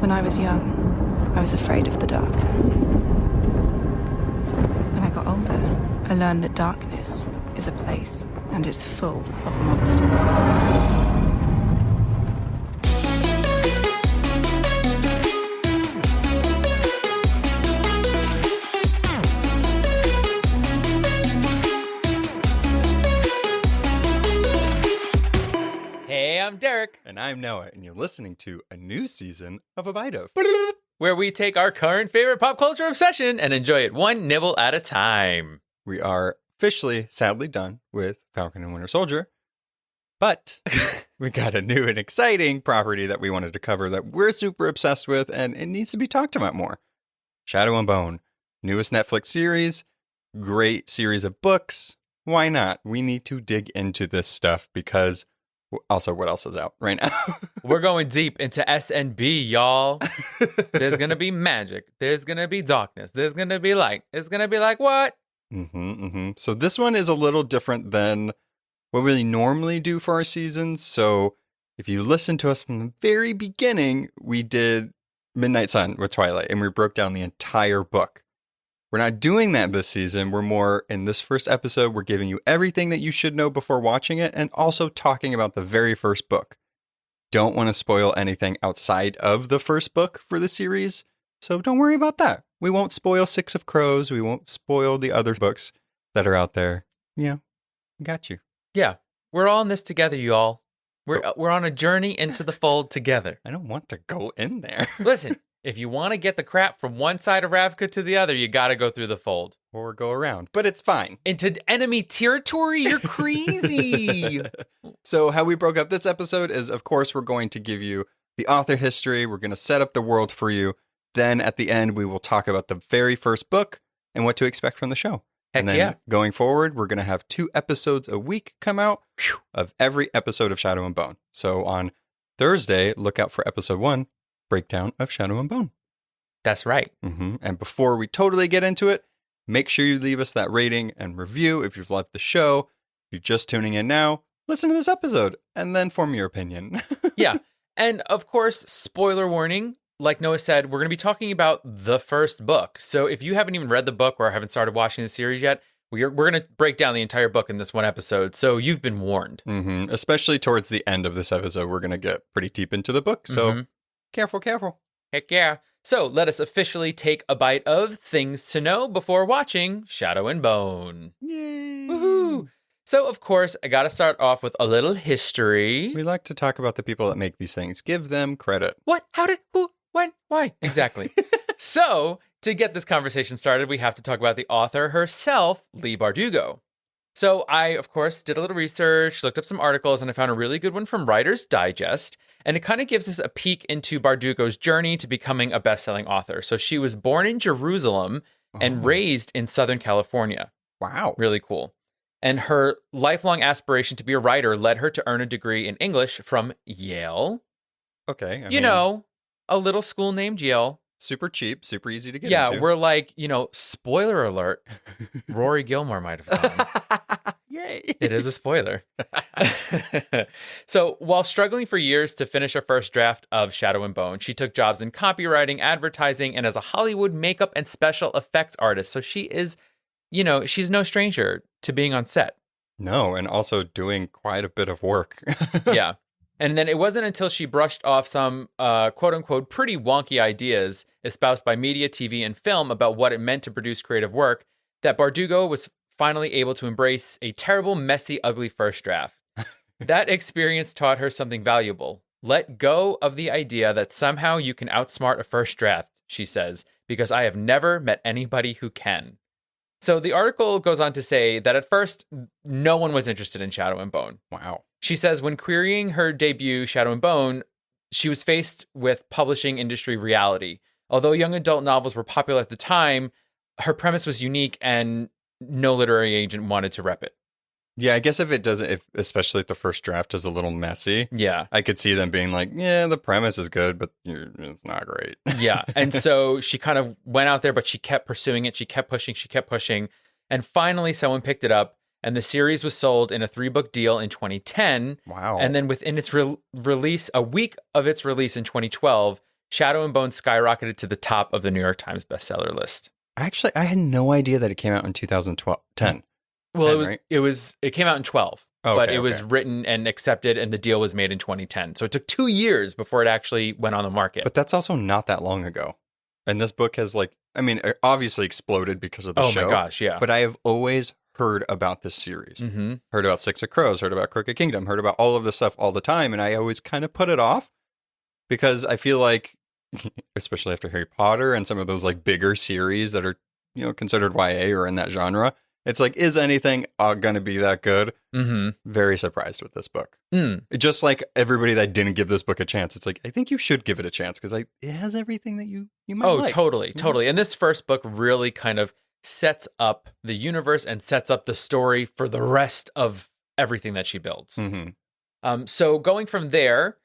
When I was young, I was afraid of the dark. When I got older, I learned that darkness is a place, and it's full of monsters. Hey, I'm Derek. And I'm Noah, and you're listening to a new season of A Bite of, where we take our current favorite pop culture obsession and enjoy it one nibble at a time. We are officially, sadly, done with Falcon and Winter Soldier, but we got a new and exciting property that we wanted to cover that we're super obsessed with, and it needs to be talked about more. Shadow and Bone, newest Netflix series, great series of books. Why not? We need to dig into this stuff because... Also, what else is out right now? We're going deep into S&B, y'all. There's going to be magic. There's going to be darkness. There's going to be light. It's going to be like, what? So this one is a little different than what we normally do for our seasons. So if you listen to us from the very beginning, we did Midnight Sun with Twilight, and we broke down the entire book. We're not doing that this season. We're more, in this first episode, we're giving you everything that you should know before watching it and also talking about the very first book. Don't want to spoil anything outside of the first book for the series, so don't worry about that. We won't spoil Six of Crows. We won't spoil the other books that are out there. Yeah, got you. Yeah, we're all in this together, y'all. We're on a journey into the fold together. I don't want to go in there. Listen. If you want to get the crap from one side of Ravka to the other, you got to go through the fold. Or go around, but it's fine. Into enemy territory? You're crazy. So how we broke up this episode is, of course, we're going to give you the author history. We're going to set up the world for you. Then at the end, we will talk about the very first book and what to expect from the show. Heck and then yeah. Going forward, we're going to have 2 episodes a week come out of every episode of Shadow and Bone. So on Thursday, look out for episode 1. Breakdown of Shadow and Bone. That's right. And before we totally get into it, make sure you leave us that rating and review if you've loved the show. If you're just tuning in now, listen to this episode and then form your opinion. Yeah. And of course, spoiler warning, like Noah said, we're going to be talking about the first book. So if you haven't even read the book or haven't started watching the series yet, we're going to break down the entire book in this one episode. So you've been warned. Especially towards the end of this episode, we're going to get pretty deep into the book. So careful. Heck yeah. So let us officially take a bite of things to know before watching Shadow and Bone. Yay. Woohoo. So, of course, I got to start off with a little history. We like to talk about the people that make these things. Give them credit. What? How did? Who? When? Why? Exactly. So, to get this conversation started, we have to talk about the author herself, Leigh Bardugo. So I, of course, did a little research, looked up some articles, and I found a really good one from Writer's Digest. And it kind of gives us a peek into Bardugo's journey to becoming a best-selling author. So she was born in Jerusalem and raised in Southern California. Wow. Really cool. And her lifelong aspiration to be a writer led her to earn a degree in English from Yale. Okay. I mean, know, a little school named Yale. Super cheap, super easy to get into. Yeah, we're like, spoiler alert, Rory Gilmore might have gone. Yay. It is a spoiler. So while struggling for years to finish her first draft of Shadow and Bone, she took jobs in copywriting, advertising, and as a Hollywood makeup and special effects artist. So she is, she's no stranger to being on set. No, and also doing quite a bit of work. Yeah. And then it wasn't until she brushed off some quote-unquote pretty wonky ideas espoused by media, TV, and film about what it meant to produce creative work that Bardugo was finally able to embrace a terrible, messy, ugly first draft. That experience taught her something valuable. Let go of the idea that somehow you can outsmart a first draft, she says, because I have never met anybody who can. So the article goes on to say that at first, no one was interested in Shadow and Bone. Wow. She says when querying her debut, Shadow and Bone, she was faced with publishing industry reality. Although young adult novels were popular at the time, her premise was unique and no literary agent wanted to rep it. Yeah, I guess if especially if the first draft is a little messy, yeah, I could see them being like, yeah, the premise is good, but it's not great. Yeah. And so she kind of went out there, but she kept pursuing it. She kept pushing. And finally, someone picked it up. And the series was sold in a 3-book deal in 2010. Wow. And then within its release, a week of its release in 2012, Shadow and Bone skyrocketed to the top of the New York Times bestseller list. Actually, I had no idea that it came out in 2010. Well, 10, it right? was it came out in 12, Oh, but okay, it was okay. written and accepted, and the deal was made in 2010. So it took 2 years before it actually went on the market. But that's also not that long ago. And this book has it obviously exploded because of the show. Oh my gosh, yeah. But I have always heard about this series. Mm-hmm. Heard about Six of Crows, heard about Crooked Kingdom, heard about all of this stuff all the time. And I always kind of put it off because I feel like, especially after Harry Potter and some of those like bigger series that are, considered YA or in that genre, it's like, is anything going to be that good? Mm-hmm. Very surprised with this book. Mm. Just like everybody that didn't give this book a chance, it's like, I think you should give it a chance because it has everything that you might like. Totally. And this first book really kind of sets up the universe and sets up the story for the rest of everything that she builds. Mm-hmm. So going from there,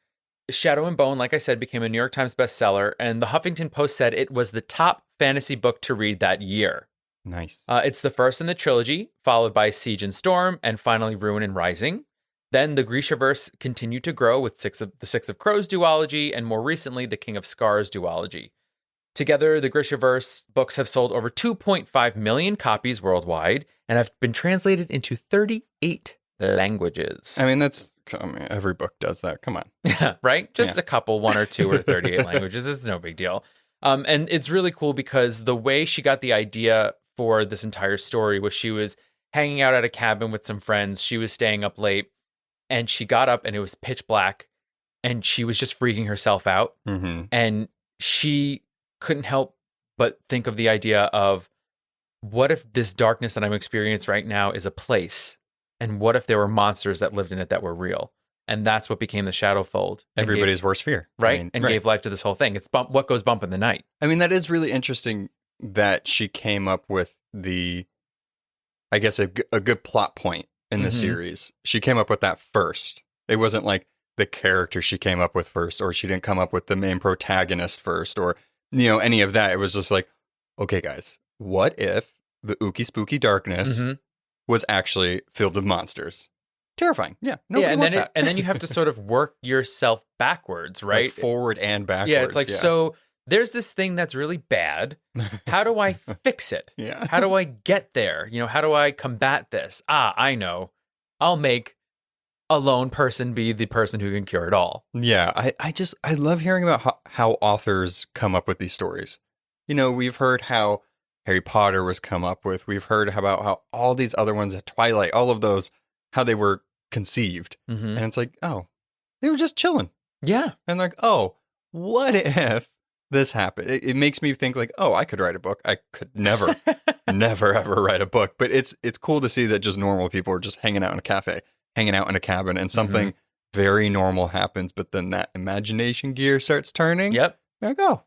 Shadow and Bone, like I said, became a New York Times bestseller, and the Huffington Post said it was the top fantasy book to read that year. Nice. It's the first in the trilogy, followed by Siege and Storm, and finally Ruin and Rising. Then the Grishaverse continued to grow with the Six of Crows duology, and more recently, the King of Scars duology. Together, the Grishaverse books have sold over 2.5 million copies worldwide and have been translated into 38 languages. I mean, every book does that. Come on. Right? Just a couple, 1 or 2 or 38 languages. It's no big deal. And it's really cool because the way she got the idea for this entire story was she was hanging out at a cabin with some friends. She was staying up late and she got up and it was pitch black and she was just freaking herself out. Mm-hmm. And she couldn't help but think of the idea of, what if this darkness that I'm experiencing right now is a place? And what if there were monsters that lived in it that were real? And that's what became the Shadowfold. Everybody's worst fear. Right? Gave life to this whole thing. It's what goes bump in the night. I mean, that is really interesting that she came up with I guess, a good plot point in the series. She came up with that first. It wasn't like the character she came up with first, or she didn't come up with the main protagonist first, or, any of that. It was just like, okay, guys, what if the ooky spooky darkness was actually filled with monsters? Terrifying. Yeah. Nobody wants that. And then you have to sort of work yourself backwards, right? Like forward and backwards. Yeah, it's like, so there's this thing that's really bad. How do I fix it? Yeah. How do I get there? How do I combat this? I know. I'll make a lone person be the person who can cure it all. Yeah. I love hearing about how authors come up with these stories. We've heard how Harry Potter was come up with. We've heard about how all these other ones at Twilight, all of those, how they were conceived. And it's like, oh, they were just chilling. Yeah. And like, oh, what if this happened? It makes me think like, oh, I could write a book. I could never, never, ever write a book. But it's cool to see that just normal people are just hanging out in a cafe, hanging out in a cabin, and something very normal happens. But then that imagination gear starts turning. Yep. They're like, oh,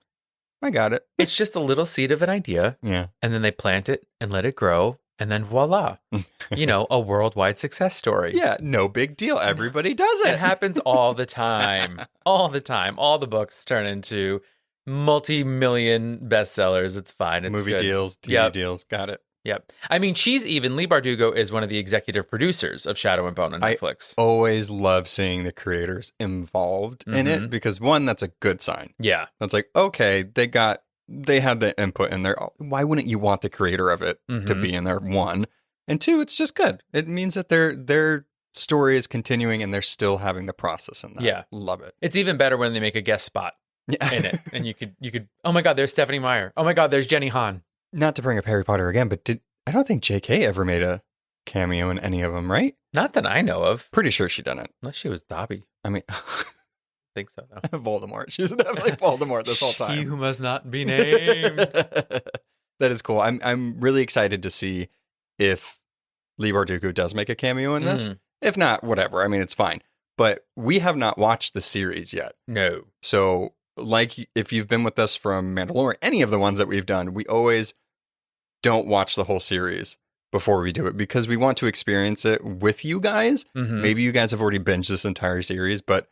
I got it. It's just a little seed of an idea. Yeah. And then they plant it and let it grow. And then voila, a worldwide success story. Yeah, no big deal. Everybody does it. It happens all the time. All the time. All the books turn into multi-million bestsellers. It's fine. It's movie good. deals, TV deals. Got it. Yep. I mean, Leigh Bardugo is one of the executive producers of Shadow and Bone on Netflix. I always love seeing the creators involved in it because, one, that's a good sign. Yeah. That's like, okay, they had the input in there. Why wouldn't you want the creator of it to be in there? One. And two, it's just good. It means that their story is continuing and they're still having the process in that. Yeah. Love it. It's even better when they make a guest spot in it. And you could, oh my God, there's Stephanie Meyer. Oh my God, there's Jenny Han. Not to bring up Harry Potter again, but I don't think JK ever made a cameo in any of them, right? Not that I know of. Pretty sure she didn't. Unless she was Dobby. I mean... think so, though. Voldemort. She was definitely Voldemort this whole time. He who must not be named. That is cool. I'm really excited to see if Leigh Bardugo does make a cameo in this. If not, whatever. I mean, it's fine. But we have not watched the series yet. No. So, like, if you've been with us from Mandalorian, any of the ones that we've done, we always don't watch the whole series before we do it because we want to experience it with you guys. Maybe you guys have already binged this entire series, but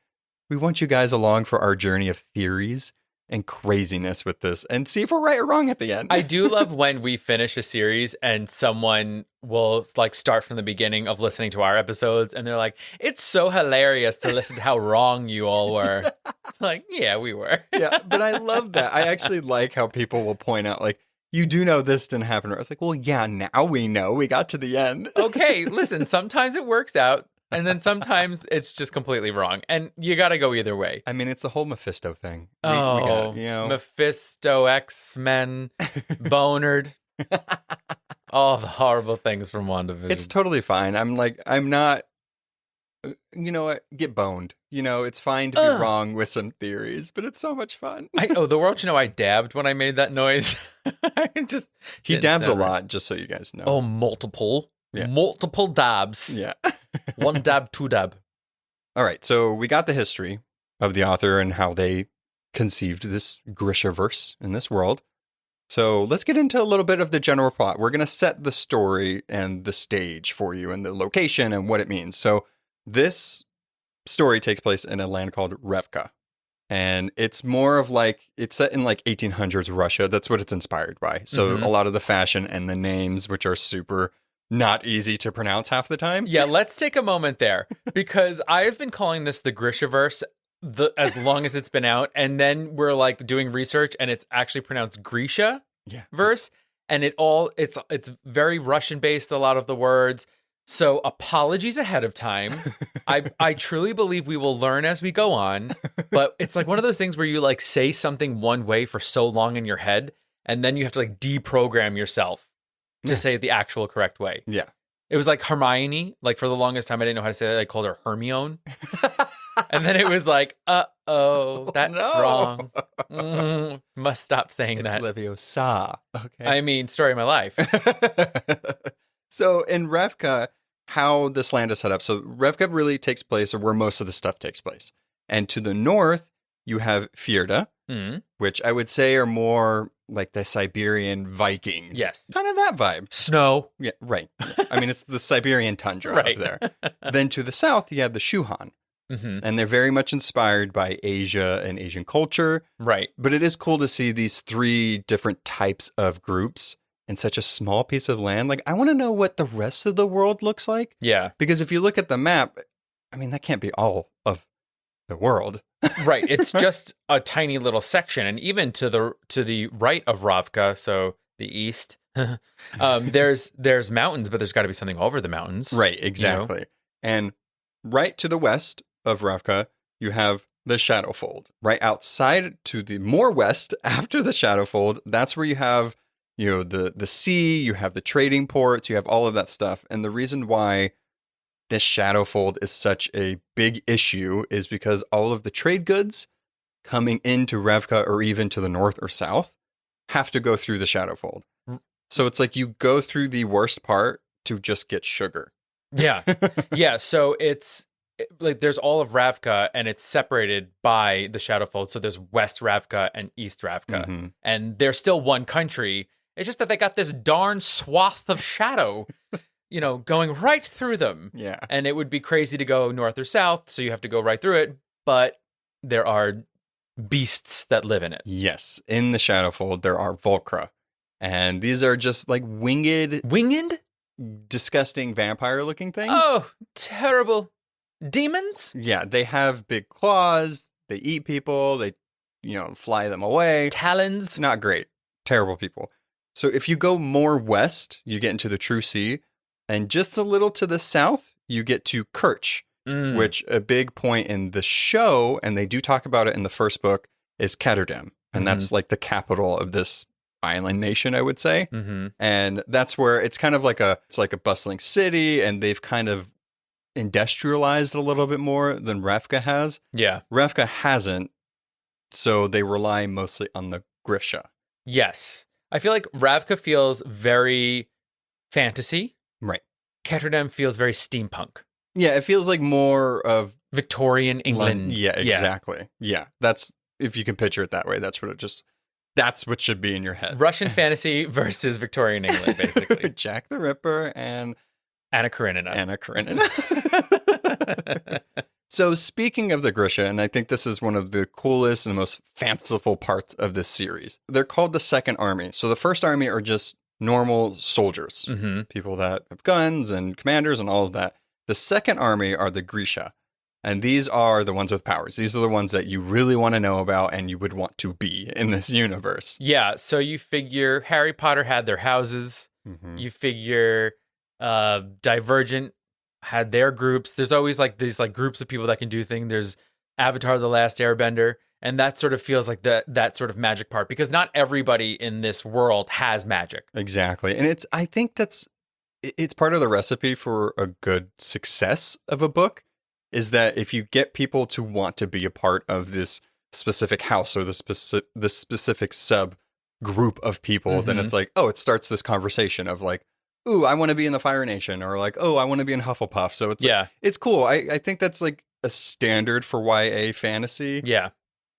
we want you guys along for our journey of theories and craziness with this and see if we're right or wrong at the end. I do love when we finish a series and someone will like start from the beginning of listening to our episodes and they're like, it's so hilarious to listen to how wrong you all were. It's like, yeah, we were. Yeah, but I love that. I actually like how people will point out, like, you do know this didn't happen. I was like, well, yeah, now we know. We got to the end. Okay, listen, sometimes it works out, and then sometimes it's just completely wrong. And you got to go either way. I mean, it's the whole Mephisto thing. We Oh, got, you know. Mephisto, X-Men, Bonard, all the horrible things from WandaVision. It's totally fine. I'm not, you know what? Get boned. You know, it's fine to be wrong with some theories, but it's so much fun. The world should know I dabbed when I made that noise. He dabs a lot, just so you guys know. Oh, multiple. Yeah. Multiple dabs. Yeah. One dab, two dab. All right, so we got the history of the author and how they conceived this Grisha-verse in this world. So let's get into a little bit of the general plot. We're going to set the story and the stage for you and the location and what it means. So this story takes place in a land called Revka. And it's more of like, it's set in like 1800s Russia. That's what it's inspired by. So a lot of the fashion and the names, which are super not easy to pronounce half the time. Yeah, let's take a moment there because I've been calling this the Grisha-verse as long as it's been out. And then we're like doing research and it's actually pronounced Grisha verse. And it's very Russian based, a lot of the words. So apologies ahead of time. I truly believe we will learn as we go on, but it's like one of those things where you like say something one way for so long in your head, and then you have to like deprogram yourself to say it the actual correct way. Yeah. It was like Hermione, like for the longest time I didn't know how to say that. I called her Hermione. And then it was like, that's wrong. Must stop saying that. It's Leviosa. Okay. I mean, story of my life. So in Revka, how this land is set up. So Revka really takes place where most of the stuff takes place. And to the north, you have Firda, which I would say are more like the Siberian Vikings. Yes. Kind of that vibe. Snow. Yeah, right. I mean, it's the Siberian tundra up there. Then to the south, you have the Shuhan. And they're very much inspired by Asia and Asian culture. Right. But it is cool to see these three different types of groups in such a small piece of land. Like, I want to know what the rest of the world looks like. Yeah. Because if you look at the map, I mean, that can't be all of the world. Right. It's just a tiny little section. And even to the right of Ravka, so the east, there's mountains, but there's got to be something over the mountains. Right, exactly. You know? And right to the west of Ravka, you have the Shadowfold. Right outside to the more west after the Shadowfold, that's where you have, you know, the sea, you have the trading ports, you have all of that stuff. And the reason why this Shadowfold is such a big issue is because all of the trade goods coming into Revka or even to the north or south have to go through the Shadowfold. So it's like you go through the worst part to just get sugar. Yeah. Yeah. So it's like there's all of Ravka and it's separated by the Shadowfold. So there's West Ravka and East Ravka. And they're still one country. It's just that they got this darn swath of shadow, you know, going right through them. Yeah. And it would be crazy to go north or south. So you have to go right through it. But there are beasts that live in it. Yes. In the Shadowfold, there are Volcra. And these are just like winged, disgusting vampire looking things. Oh, terrible. Demons? Yeah, they have big claws. They eat people. They, you know, fly them away. Talons? Not great. Terrible people. So if you go more west, you get into the True Sea. And just a little to the south, you get to Kerch, which a big point in the show, and they do talk about it in the first book, is Ketterdam. And that's like the capital of this island nation, I would say. And that's where it's kind of like it's like a bustling city, and they've kind of industrialized a little bit more than Revka has. Yeah. Revka hasn't, so they rely mostly on the Grisha. Yes. I feel like Ravka feels very fantasy. Right. Ketterdam feels very steampunk. Yeah, it feels like more of Victorian England. Yeah, exactly. Yeah. That's, if you can picture it that way, that's what should be in your head. Russian fantasy versus Victorian England, basically. Jack the Ripper and Anna Karenina. So speaking of the Grisha, and I think this is one of the coolest and most fanciful parts of this series, they're called the Second Army. So the First Army are just normal soldiers, people that have guns and commanders and all of that. The Second Army are the Grisha. And these are the ones with powers. These are the ones that you really want to know about and you would want to be in this universe. Yeah, so you figure Harry Potter had their houses. Mm-hmm. You figure Divergent had their groups. There's always like these like groups of people that can do things. There's Avatar: The Last Airbender, and that sort of feels like that sort of magic part, because not everybody in this world has magic. Exactly. And I think it's part of the recipe for a good success of a book, is that if you get people to want to be a part of this specific house or the specific sub group of people, then it's like, oh, it starts this conversation of like, ooh, I want to be in the Fire Nation, or like, oh, I want to be in Hufflepuff. So it's like, it's cool. I think that's like a standard for YA fantasy. Yeah.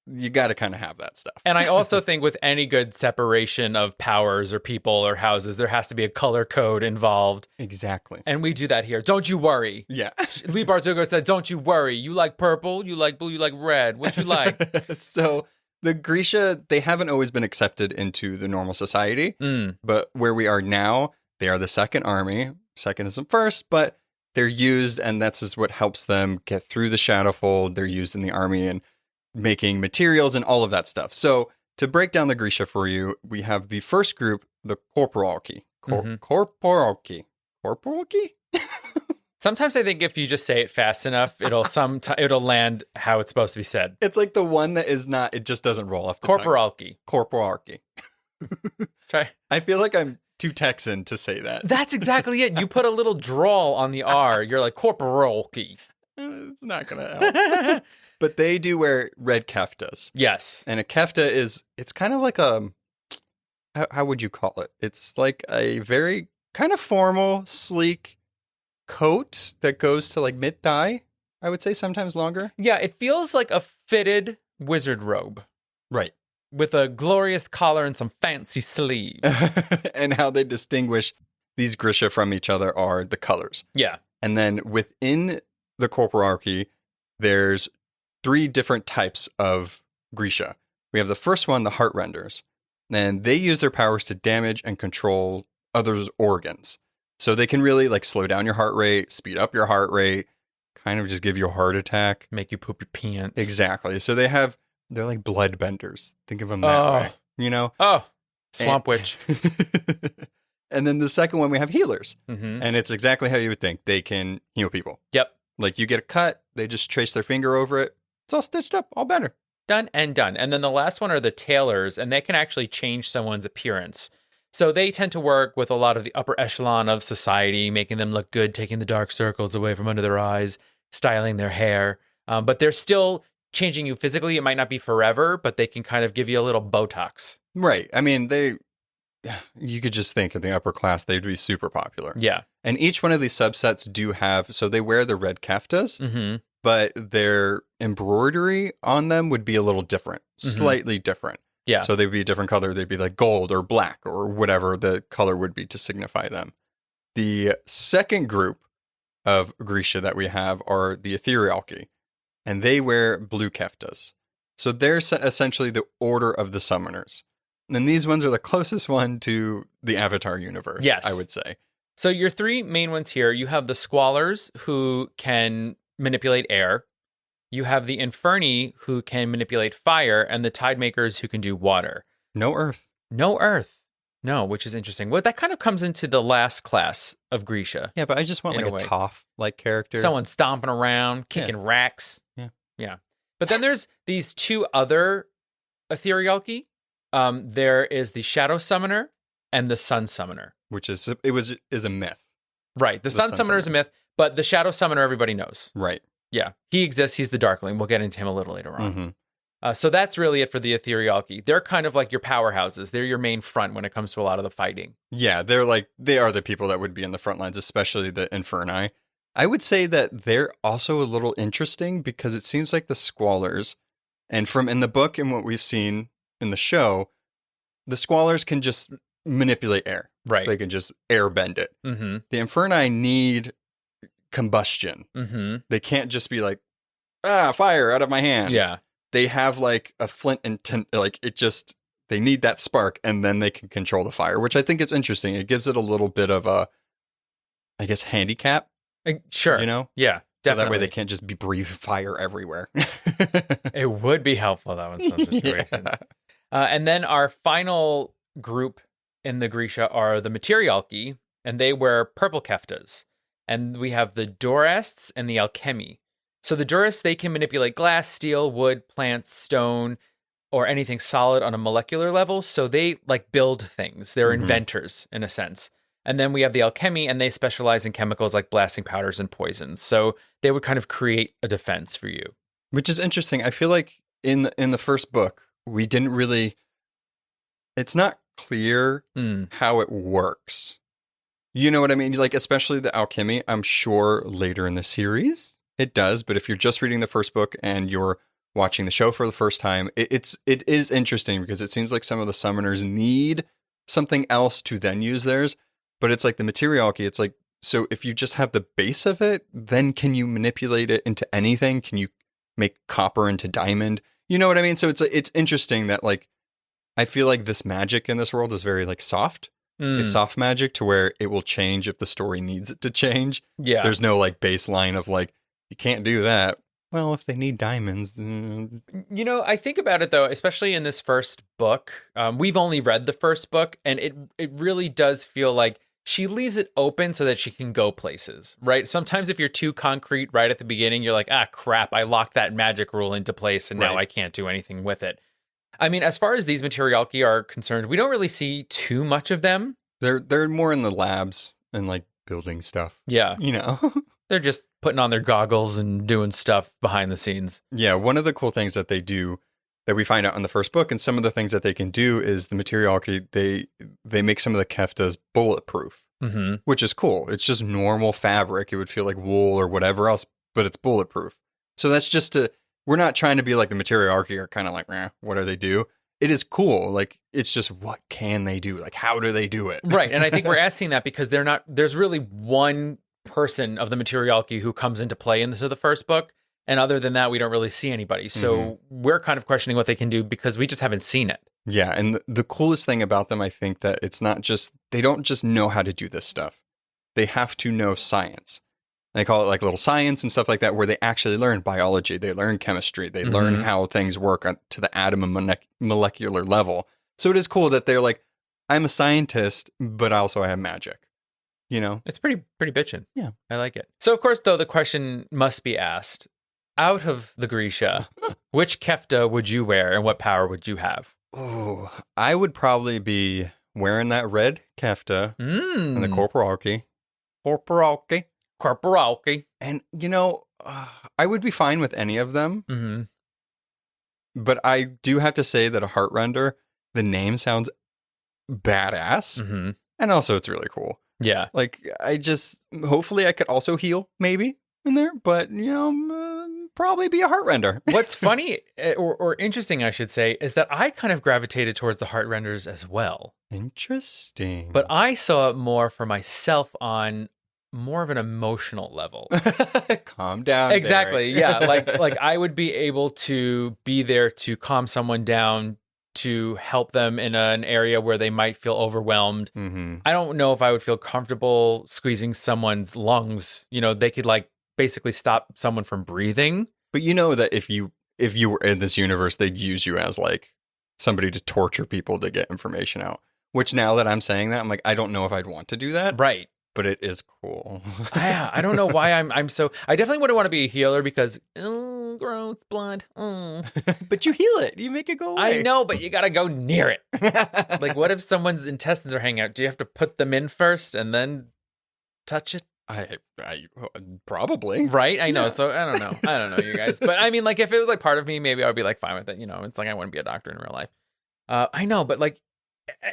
You got to kind of have that stuff. And I also think with any good separation of powers or people or houses, there has to be a color code involved. Exactly. And we do that here. Don't you worry. Yeah. Leigh Bardugo said, don't you worry. You like purple, you like blue, you like red. What you like? So the Grisha, they haven't always been accepted into the normal society. But where we are now, they are the second army. Second isn't first, but they're used, and that's just what helps them get through the Shadowfold. They're used in the army and making materials and all of that stuff. So to break down the Grisha for you, we have the first group, the Corporalki. Corporalki. Sometimes I think if you just say it fast enough, it'll land how it's supposed to be said. It's like the one that is not, it just doesn't roll off the Corporalki. tongue. Corporalki. Try. I feel like I'm too Texan to say that. That's exactly it. You put a little drawl on the R. You're like, Corporalki. It's not going to help. But they do wear red keftas. Yes. And a kefta it's kind of like how would you call it? It's like a very kind of formal, sleek coat that goes to like mid-thigh, I would say, sometimes longer. Yeah, it feels like a fitted wizard robe. Right. With a glorious collar and some fancy sleeves. And how they distinguish these Grisha from each other are the colors. Yeah. And then within the corporarchy, there's 3 different types of Grisha. We have the first one, the Heartrenders. And they use their powers to damage and control others' organs. So they can really like slow down your heart rate, speed up your heart rate, kind of just give you a heart attack. Make you poop your pants. Exactly. So they're like blood benders. Think of them that way, you know? Oh, Swamp Witch. And then the second one, we have healers. Mm-hmm. And it's exactly how you would think. They can heal people. Yep. Like you get a cut, they just trace their finger over it. It's all stitched up, all better. Done and done. And then the last one are the tailors, and they can actually change someone's appearance. So they tend to work with a lot of the upper echelon of society, making them look good, taking the dark circles away from under their eyes, styling their hair. But they're still changing you physically. It might not be forever, but they can kind of give you a little Botox. Right. I mean, you could just think in the upper class, they'd be super popular. Yeah. And each one of these subsets do have, so they wear the red keftas, but their embroidery on them would be a little different, slightly different. Yeah. So they'd be a different color. They'd be like gold or black or whatever the color would be to signify them. The second group of Grisha that we have are the Etherealki, and they wear blue keftas. So they're essentially the order of the summoners. And these ones are the closest one to the Avatar universe, yes, I would say. So your 3 main ones here, you have the Squallers, who can manipulate air. You have the Inferni, who can manipulate fire, and the Tidemakers, who can do water. No earth. No earth. No, which is interesting. Well, that kind of comes into the last class of Grisha. Yeah, but I just want like a Toph-like character. Someone stomping around, kicking racks. Yeah. But then there's these 2 other Etherealki. There is the Shadow Summoner and the Sun Summoner. Which is a myth. Right. The Sun Summoner is a myth, but the Shadow Summoner everybody knows. Right. Yeah. He exists. He's the Darkling. We'll get into him a little later on. So that's really it for the Etherealki. They're kind of like your powerhouses. They're your main front when it comes to a lot of the fighting. Yeah, they are the people that would be in the front lines, especially the Inferni. I would say that they're also a little interesting because it seems like the Squallers, and from in the book and what we've seen in the show, the Squallers can just manipulate air. Right. They can just air bend it. The Inferni need combustion. They can't just be like, fire out of my hands. Yeah. They have like a flint and they need that spark, and then they can control the fire, which I think is interesting. It gives it a little bit of a, I guess, handicap. Sure. You know? Yeah. So that way Definitely. they can't just be breathe fire everywhere. It would be helpful, though, in some situations. Yeah. And then our final group in the Grisha are the Materialki, and they wear purple keftas. And we have the Dorists and the Alchemy. So the Dorists, they can manipulate glass, steel, wood, plants, stone, or anything solid on a molecular level. So they like build things. They're inventors in a sense. And then we have the Alchemy, and they specialize in chemicals like blasting powders and poisons. So they would kind of create a defense for you. Which is interesting. I feel like in the first book, we didn't really. It's not clear how it works. You know what I mean? Like, especially the alchemy, I'm sure later in the series it does. But if you're just reading the first book and you're watching the show for the first time, it is interesting because it seems like some of the summoners need something else to then use theirs. But it's like the Materialki, it's like, so if you just have the base of it, then can you manipulate it into anything? Can you make copper into diamond? You know what I mean? So it's interesting that like, I feel like this magic in this world is very like soft. It's soft magic to where it will change if the story needs it to change. Yeah. There's no like baseline of like, you can't do that. Well, if they need diamonds. You know, I think about it though, especially in this first book. We've only read the first book, and it really does feel like she leaves it open so that she can go places, right? Sometimes if you're too concrete right at the beginning, you're like, ah, crap, I locked that magic rule into place, and now I can't do anything with it. I mean, as far as these Materialki are concerned, we don't really see too much of them. They're more in the labs and like building stuff. Yeah. You know? They're just putting on their goggles and doing stuff behind the scenes. Yeah, one of the cool things that they do that we find out in the first book, and some of the things that they can do is the Materialki, they make some of the keftas bulletproof, which is cool. It's just normal fabric. It would feel like wool or whatever else, but it's bulletproof. So that's just we're not trying to be like the Materialki are kind of like, what do they do? It is cool. Like, it's just, what can they do? Like, how do they do it? Right. And I think we're asking that because there's really one person of the Materialki who comes into play into the first book. And other than that, we don't really see anybody. So we're kind of questioning what they can do because we just haven't seen it. Yeah. And the coolest thing about them, I think that it's not just, they don't just know how to do this stuff. They have to know science. They call it like little science and stuff like that, where they actually learn biology. They learn chemistry. They learn how things work to the atom and molecular level. So it is cool that they're like, I'm a scientist, but also I have magic. You know? It's pretty bitchin'. Yeah. I like it. So, of course, though, the question must be asked, out of the Grisha, which kefta would you wear and what power would you have? Oh, I would probably be wearing that red kefta and the Corporalki. Corporalki. And, you know, I would be fine with any of them. But I do have to say that a Heartrender, the name sounds badass. And also it's really cool. Yeah. Like, hopefully I could also heal maybe in there, but, you know, probably be a Heartrender. What's funny or interesting, I should say, is that I kind of gravitated towards the Heartrenders as well. Interesting. But I saw it more for myself on more of an emotional level. Calm down. Exactly. Yeah. Like I would be able to be there to calm someone down, to help them in an area where they might feel overwhelmed. I don't know if I would feel comfortable squeezing someone's lungs. You know, they could like basically stop someone from breathing. But you know that if you were in this universe, they'd use you as like somebody to torture people to get information out. Which now that I'm saying that, I'm like, I don't know if I'd want to do that. Right. But it is cool. I don't know why I'm so. I definitely wouldn't want to be a healer because gross blood. But you heal it. You make it go away. I know, but you gotta go near it. Like, what if someone's intestines are hanging out? Do you have to put them in first and then touch it? I probably. Right? I know. So I don't know, you guys. But I mean, like, if it was like part of me, maybe I would be like fine with it. You know, it's like I wouldn't be a doctor in real life. I know, but like.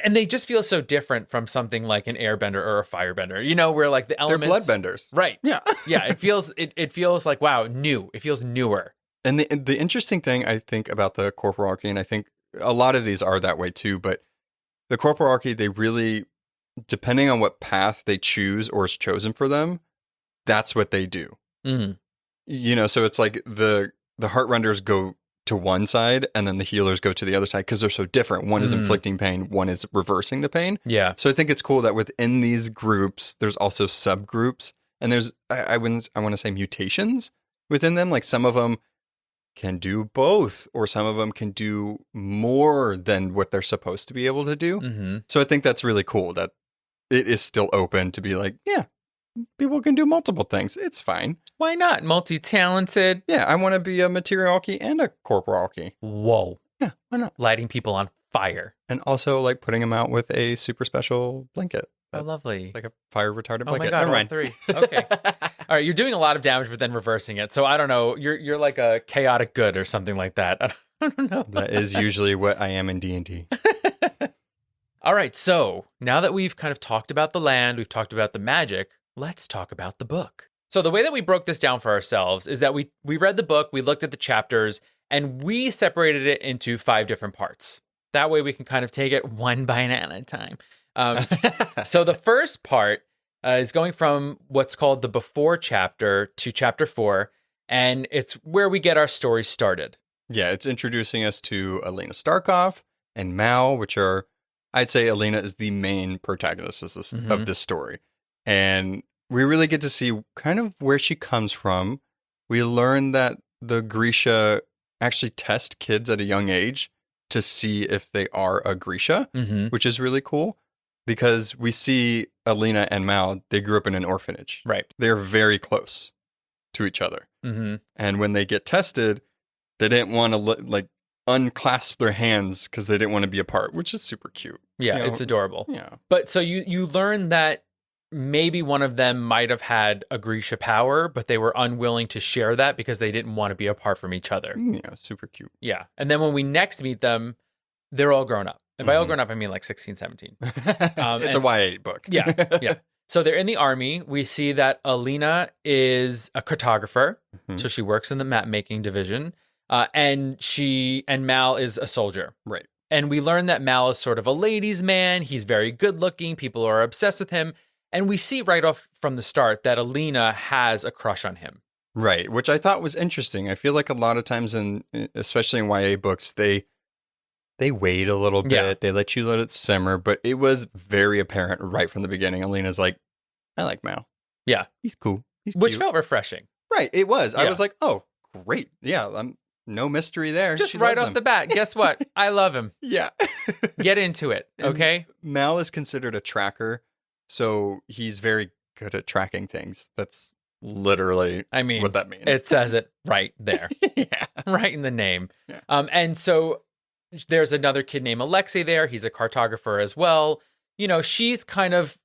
And they just feel so different from something like an airbender or a firebender, you know, where like the elements. They're bloodbenders. Right. Yeah. Yeah. It feels like, wow, new. It feels newer. And the interesting thing I think about the Corporalki, and I think a lot of these are that way too, but the Corporalki, they really, depending on what path they choose or is chosen for them, that's what they do. You know, so it's like the Heartrenders go to one side and then the healers go to the other side because they're so different. One is inflicting pain, one is reversing the pain. Yeah. So I think it's cool that within these groups, there's also subgroups And there's, I want to say mutations within them. Like some of them can do both, or some of them can do more than what they're supposed to be able to do. Mm-hmm. So I think that's really cool that it is still open to be like, yeah, people can do multiple things. It's fine. Why not? Multi-talented. Yeah, I want to be a materialky and a corporalky. Whoa. Yeah, why not? Lighting people on fire. And also like putting them out with a super special blanket. Oh, That's lovely. like a fire retardant Oh blanket. my God, Never all mind. 3. Okay. All right, you're doing a lot of damage, but then reversing it. So I don't know. You're like a chaotic good or something like that. I don't know. That is usually what I am in D&D. All right, so now that we've kind of talked about the land, we've talked about the magic, let's talk about the book. So the way that we broke this down for ourselves is that we read the book, we looked at the chapters, and we separated it into 5 different parts. That way we can kind of take it one bite at a time. So the first part is going from what's called the before chapter to chapter 4, and it's where we get our story started. Yeah, it's introducing us to Alina Starkov and Mal, which are, I'd say Alina is the main protagonist of this story. And we really get to see kind of where she comes from. We learn that the Grisha actually test kids at a young age to see if they are a Grisha, which is really cool because we see Alina and Mal, they grew up in an orphanage. Right. They're very close to each other. And when they get tested, they didn't want to unclasp their hands because they didn't want to be apart, which is super cute. Yeah, You know? it's adorable. Yeah. But so you learn that maybe one of them might have had a Grisha power, but they were unwilling to share that because they didn't want to be apart from each other. Yeah, super cute. Yeah. And then when we next meet them, they're all grown up. And by all grown up, I mean like 16, 17. It's a YA book. Yeah. So they're in the army. We see that Alina is a cartographer. So she works in the map making division. And Mal is a soldier. Right. And we learn that Mal is sort of a ladies' man. He's very good looking. People are obsessed with him. And we see right off from the start that Alina has a crush on him. Right, which I thought was interesting. I feel like a lot of times especially in YA books, they wait a little bit. Yeah. They let you let it simmer, but it was very apparent right from the beginning. Alina's like, I like Mal. Yeah. He's cool. He's Which cute. felt refreshing. Right, it was. I Yeah. was like, oh, great. Yeah, no mystery there. Just She right loves off him. the bat. Guess what? I love him. Yeah. Get into it. And Okay. Mal is considered a tracker, so he's very good at tracking things. That's literally I mean, what that means. it says it right there. Yeah. Right in the name. Yeah. And so there's another kid named Alexei there. He's a cartographer as well. You know, she's kind of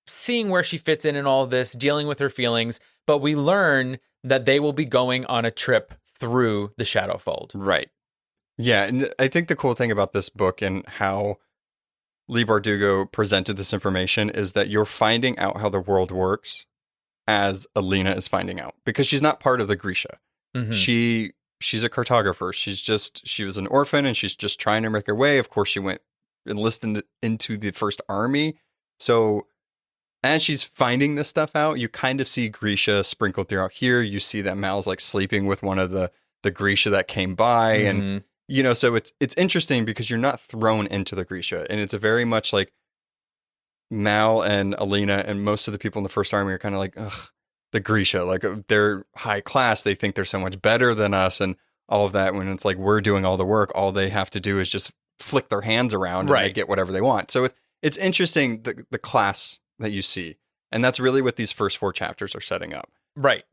seeing where she fits in all of this, dealing with her feelings. But we learn that they will be going on a trip through the Shadowfold. Right. Yeah, and I think the cool thing about this book and how Leigh Bardugo presented this information is that you're finding out how the world works as Alina is finding out, because she's not part of the Grisha. She's a cartographer. She was an orphan and she's just trying to make her way. Of course, she went enlisted into the first army. So as she's finding this stuff out, you kind of see Grisha sprinkled throughout here. You see that Mal's like sleeping with one of the Grisha that came by. And, you know, so it's interesting because you're not thrown into the Grisha. And it's a very much like Mal and Alina and most of the people in the first army are kind of like, ugh, the Grisha, like they're high class. They think they're so much better than us and all of that. When it's like, we're doing all the work, all they have to do is just flick their hands around and they get whatever they want. So it's interesting, the class that you see. And that's really what these first 4 chapters are setting up. Right.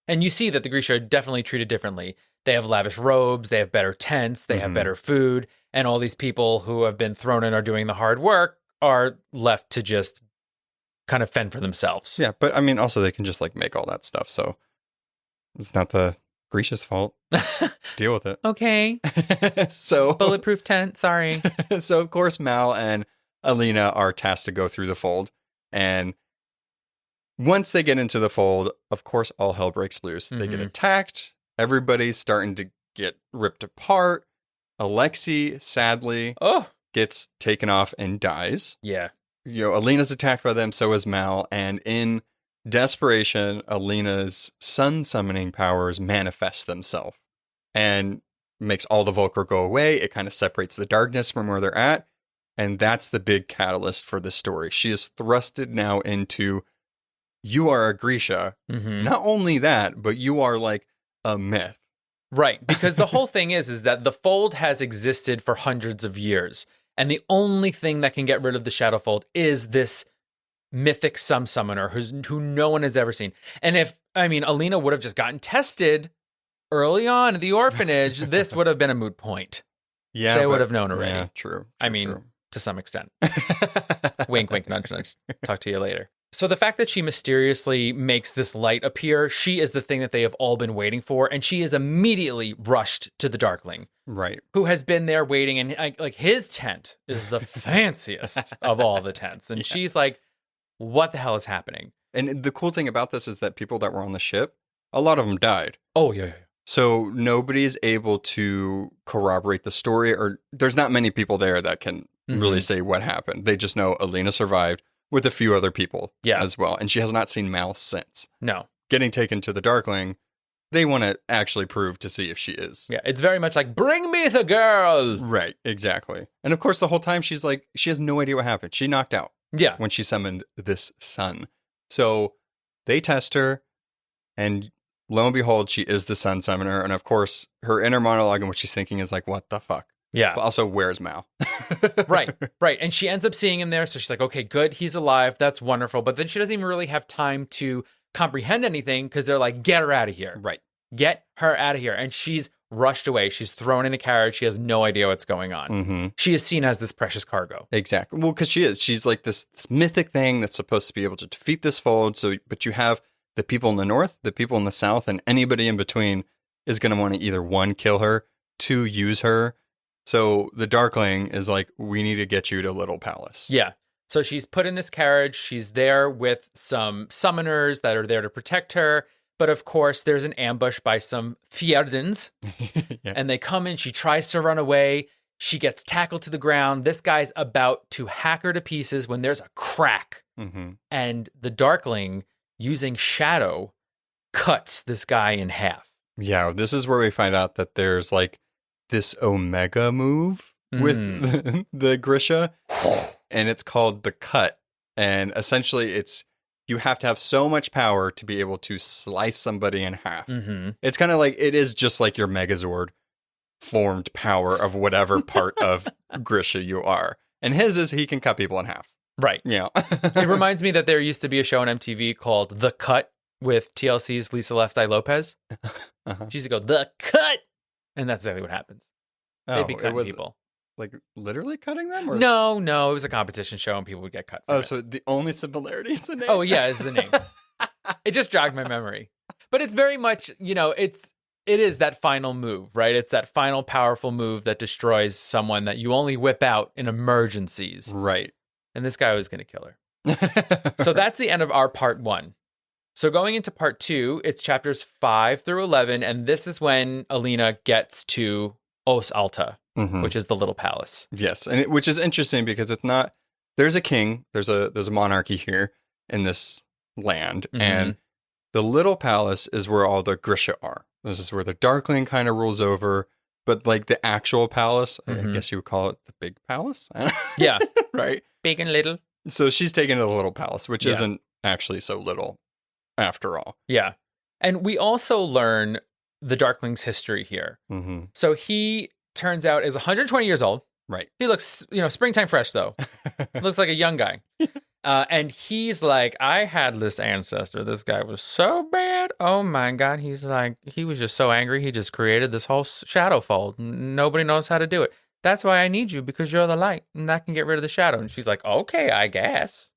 And you see that the Grisha are definitely treated differently. They have lavish robes, they have better tents, they have better food, and all these people who have been thrown in are doing the hard work are left to just kind of fend for themselves. Yeah, but I mean, also they can just like make all that stuff. So it's not the Grisha's fault. Deal with it. Okay. So Bulletproof tent, sorry. So of course Mal and Alina are tasked to go through the fold. And once they get into the fold, of course, all hell breaks loose. They get attacked. Everybody's starting to get ripped apart. Alexei, sadly, gets taken off and dies. Yeah. You know, Alina's attacked by them, so is Mal. And in desperation, Alina's sun summoning powers manifest themselves and makes all the Volker go away. It kind of separates the darkness from where they're at. And that's the big catalyst for this story. She is thrusted now into you are a Grisha. Mm-hmm. Not only that, but you are like a myth. Right. Because the whole thing is that the fold has existed for hundreds of years. And the only thing that can get rid of the shadow fold is this mythic summoner who no one has ever seen. And Alina would have just gotten tested early on at the orphanage, this would have been a moot point. Yeah. They would have known already. Yeah, true. To some extent. Wink, wink, nudge, nudge. Talk to you later. So the fact that she mysteriously makes this light appear, she is the thing that they have all been waiting for, and she is immediately rushed to the Darkling. Right. Who has been there waiting, and like his tent is the fanciest of all the tents. And she's like, what the hell is happening? And the cool thing about this is that people that were on the ship, a lot of them died. Oh, yeah. So nobody's able to corroborate the story, or there's not many people there that can really say what happened. They just know Alina survived with a few other people as well. And she has not seen Mal since. No. Getting taken to the Darkling, they want to actually prove to see if she is. Yeah, it's very much like, bring me the girl. Right, exactly. And of course, the whole time she's like, she has no idea what happened. She knocked out when she summoned this sun. So they test her, and lo and behold, she is the sun summoner. And of course, her inner monologue and what she's thinking is like, what the fuck? Yeah. But also, where's Mal? Right. And she ends up seeing him there. So she's like, okay, good. He's alive. That's wonderful. But then she doesn't even really have time to comprehend anything because they're like, get her out of here. Right. Get her out of here. And she's rushed away. She's thrown in a carriage. She has no idea what's going on. Mm-hmm. She is seen as this precious cargo. Exactly. Well, because she is. She's like this mythic thing that's supposed to be able to defeat this fold. So, but you have the people in the north, the people in the south, and anybody in between is going to want to either one, kill her, two, use her. So the Darkling is like, we need to get you to Little Palace. Yeah. So she's put in this carriage. She's there with some summoners that are there to protect her. But of course, there's an ambush by some Fjerdans. And they come in. She tries to run away. She gets tackled to the ground. This guy's about to hack her to pieces when there's a crack. Mm-hmm. And the Darkling, using shadow, cuts this guy in half. Yeah, this is where we find out that there's like this Omega move with the Grisha, and it's called the cut. And essentially, you have to have so much power to be able to slice somebody in half. Mm-hmm. It's kind of like, it is just like your Megazord formed power of whatever part of Grisha you are. And his is he can cut people in half. Right. Yeah. It reminds me that there used to be a show on MTV called The Cut with TLC's Lisa Left Eye Lopez. She used to go, the cut! And that's exactly what happens. They'd be cutting people. Like literally cutting them? Or? No, it was a competition show and people would get cut. So the only similarity is the name? Oh, yeah, is the name. It just jogged my memory. But it's very much, it is that final move, right? It's that final powerful move that destroys someone that you only whip out in emergencies. Right. And this guy was going to kill her. So that's the end of our part 1. So going into part 2, it's chapters 5 through 11, and this is when Alina gets to Os Alta, which is the little palace. Yes, and which is interesting because it's not. There's a king. There's a monarchy here in this land, and the little palace is where all the Grisha are. This is where the Darkling kind of rules over. But like the actual palace, I guess you would call it the big palace. Yeah, right. Big and little. So she's taken to the little palace, which isn't actually so little. After all. Yeah. And we also learn the Darkling's history here. Mm-hmm. So he turns out is 120 years old. Right. He looks, springtime fresh though. Looks like a young guy. And he's like, I had this ancestor. This guy was so bad. Oh my God. He's like, he was just so angry. He just created this whole shadow fold. Nobody knows how to do it. That's why I need you, because you're the light and that can get rid of the shadow. And she's like, okay, I guess.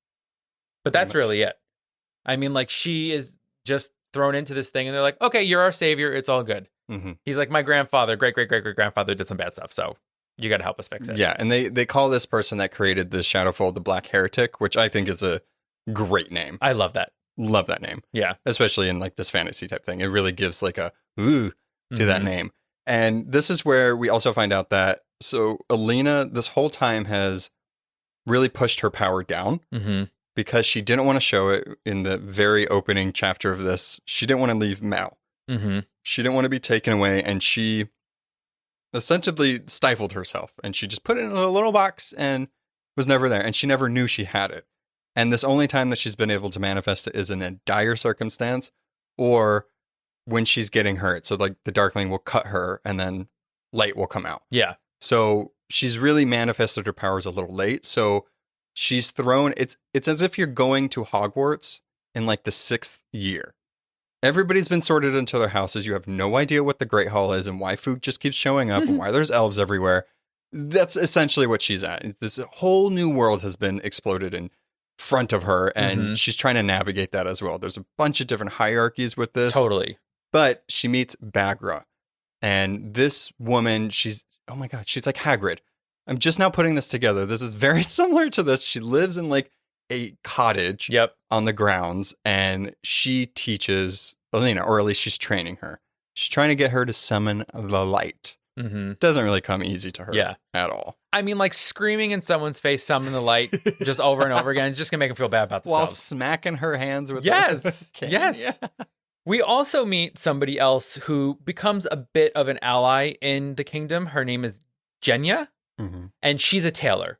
But that's really it. I mean, like, she is just thrown into this thing and they're like, okay, you're our savior. It's all good. Mm-hmm. He's like, my grandfather, great grandfather did some bad stuff. So you got to help us fix it. Yeah. And they call this person that created the Shadowfold the Black Heretic, which I think is a great name. I love that. Love that name. Yeah. Especially in like this fantasy type thing. It really gives like a ooh to that name. And this is where we also find out that, so Alina this whole time has really pushed her power down. Mm-hmm. Because she didn't want to show it in the very opening chapter of this. She didn't want to leave Mal. Mm-hmm. She didn't want to be taken away. And she essentially stifled herself. And she just put it in a little box and was never there. And she never knew she had it. And this only time that she's been able to manifest it is in a dire circumstance or when she's getting hurt. So like the Darkling will cut her and then light will come out. Yeah. So she's really manifested her powers a little late. So she's thrown, it's as if you're going to Hogwarts in like the 6th year. Everybody's been sorted into their houses. You have no idea what the Great Hall is and why food just keeps showing up and why there's elves everywhere. That's essentially what she's at. This whole new world has been exploded in front of her, and she's trying to navigate that as well. There's a bunch of different hierarchies with this. Totally. But she meets Bagra, and this woman, she's, oh my God, she's like Hagrid. I'm just now putting this together. This is very similar to this. She lives in like a cottage on the grounds, and she teaches Alina, or at least she's training her. She's trying to get her to summon the light. Doesn't really come easy to her at all. I mean, like screaming in someone's face, summon the light, just over and over again, it's just gonna make them feel bad about themselves. While smacking her hands with yes, the cane. yes. Yeah. We also meet somebody else who becomes a bit of an ally in the kingdom. Her name is Genya, and she's a tailor.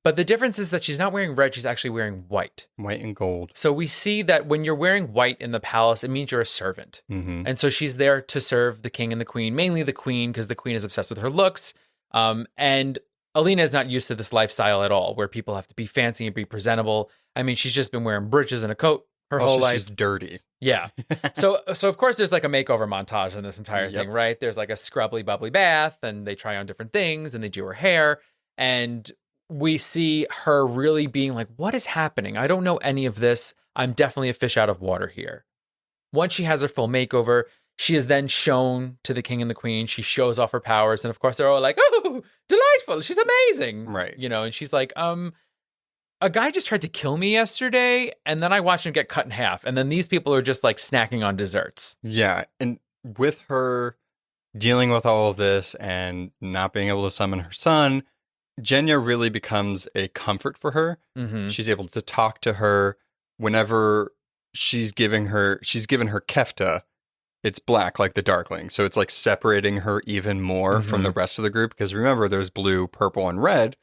But the difference is that she's not wearing red, she's actually wearing white. White and gold. So we see that when you're wearing white in the palace, it means you're a servant. And so she's there to serve the king and the queen, mainly the queen, because the queen is obsessed with her looks. And Alina is not used to this lifestyle at all, where people have to be fancy and be presentable. I mean, she's just been wearing breeches and a coat her whole life. She's dirty. Yeah. So of course there's like a makeover montage in this entire thing, right? There's like a scrubbly bubbly bath, and they try on different things, and they do her hair, and we see her really being like, what is happening? I don't know any of this. I'm definitely a fish out of water here. Once she has her full makeover, she is then shown to the king and the queen. She shows off her powers, and of course they're all like, oh, delightful, she's amazing, right? You know, and she's like, a guy just tried to kill me yesterday, and then I watched him get cut in half. And then these people are just like snacking on desserts. Yeah. And with her dealing with all of this and not being able to summon her son, Genya really becomes a comfort for her. She's able to talk to her whenever she's given her kefta. It's black like the Darkling. So it's like separating her even more from the rest of the group. Because remember, there's blue, purple, and red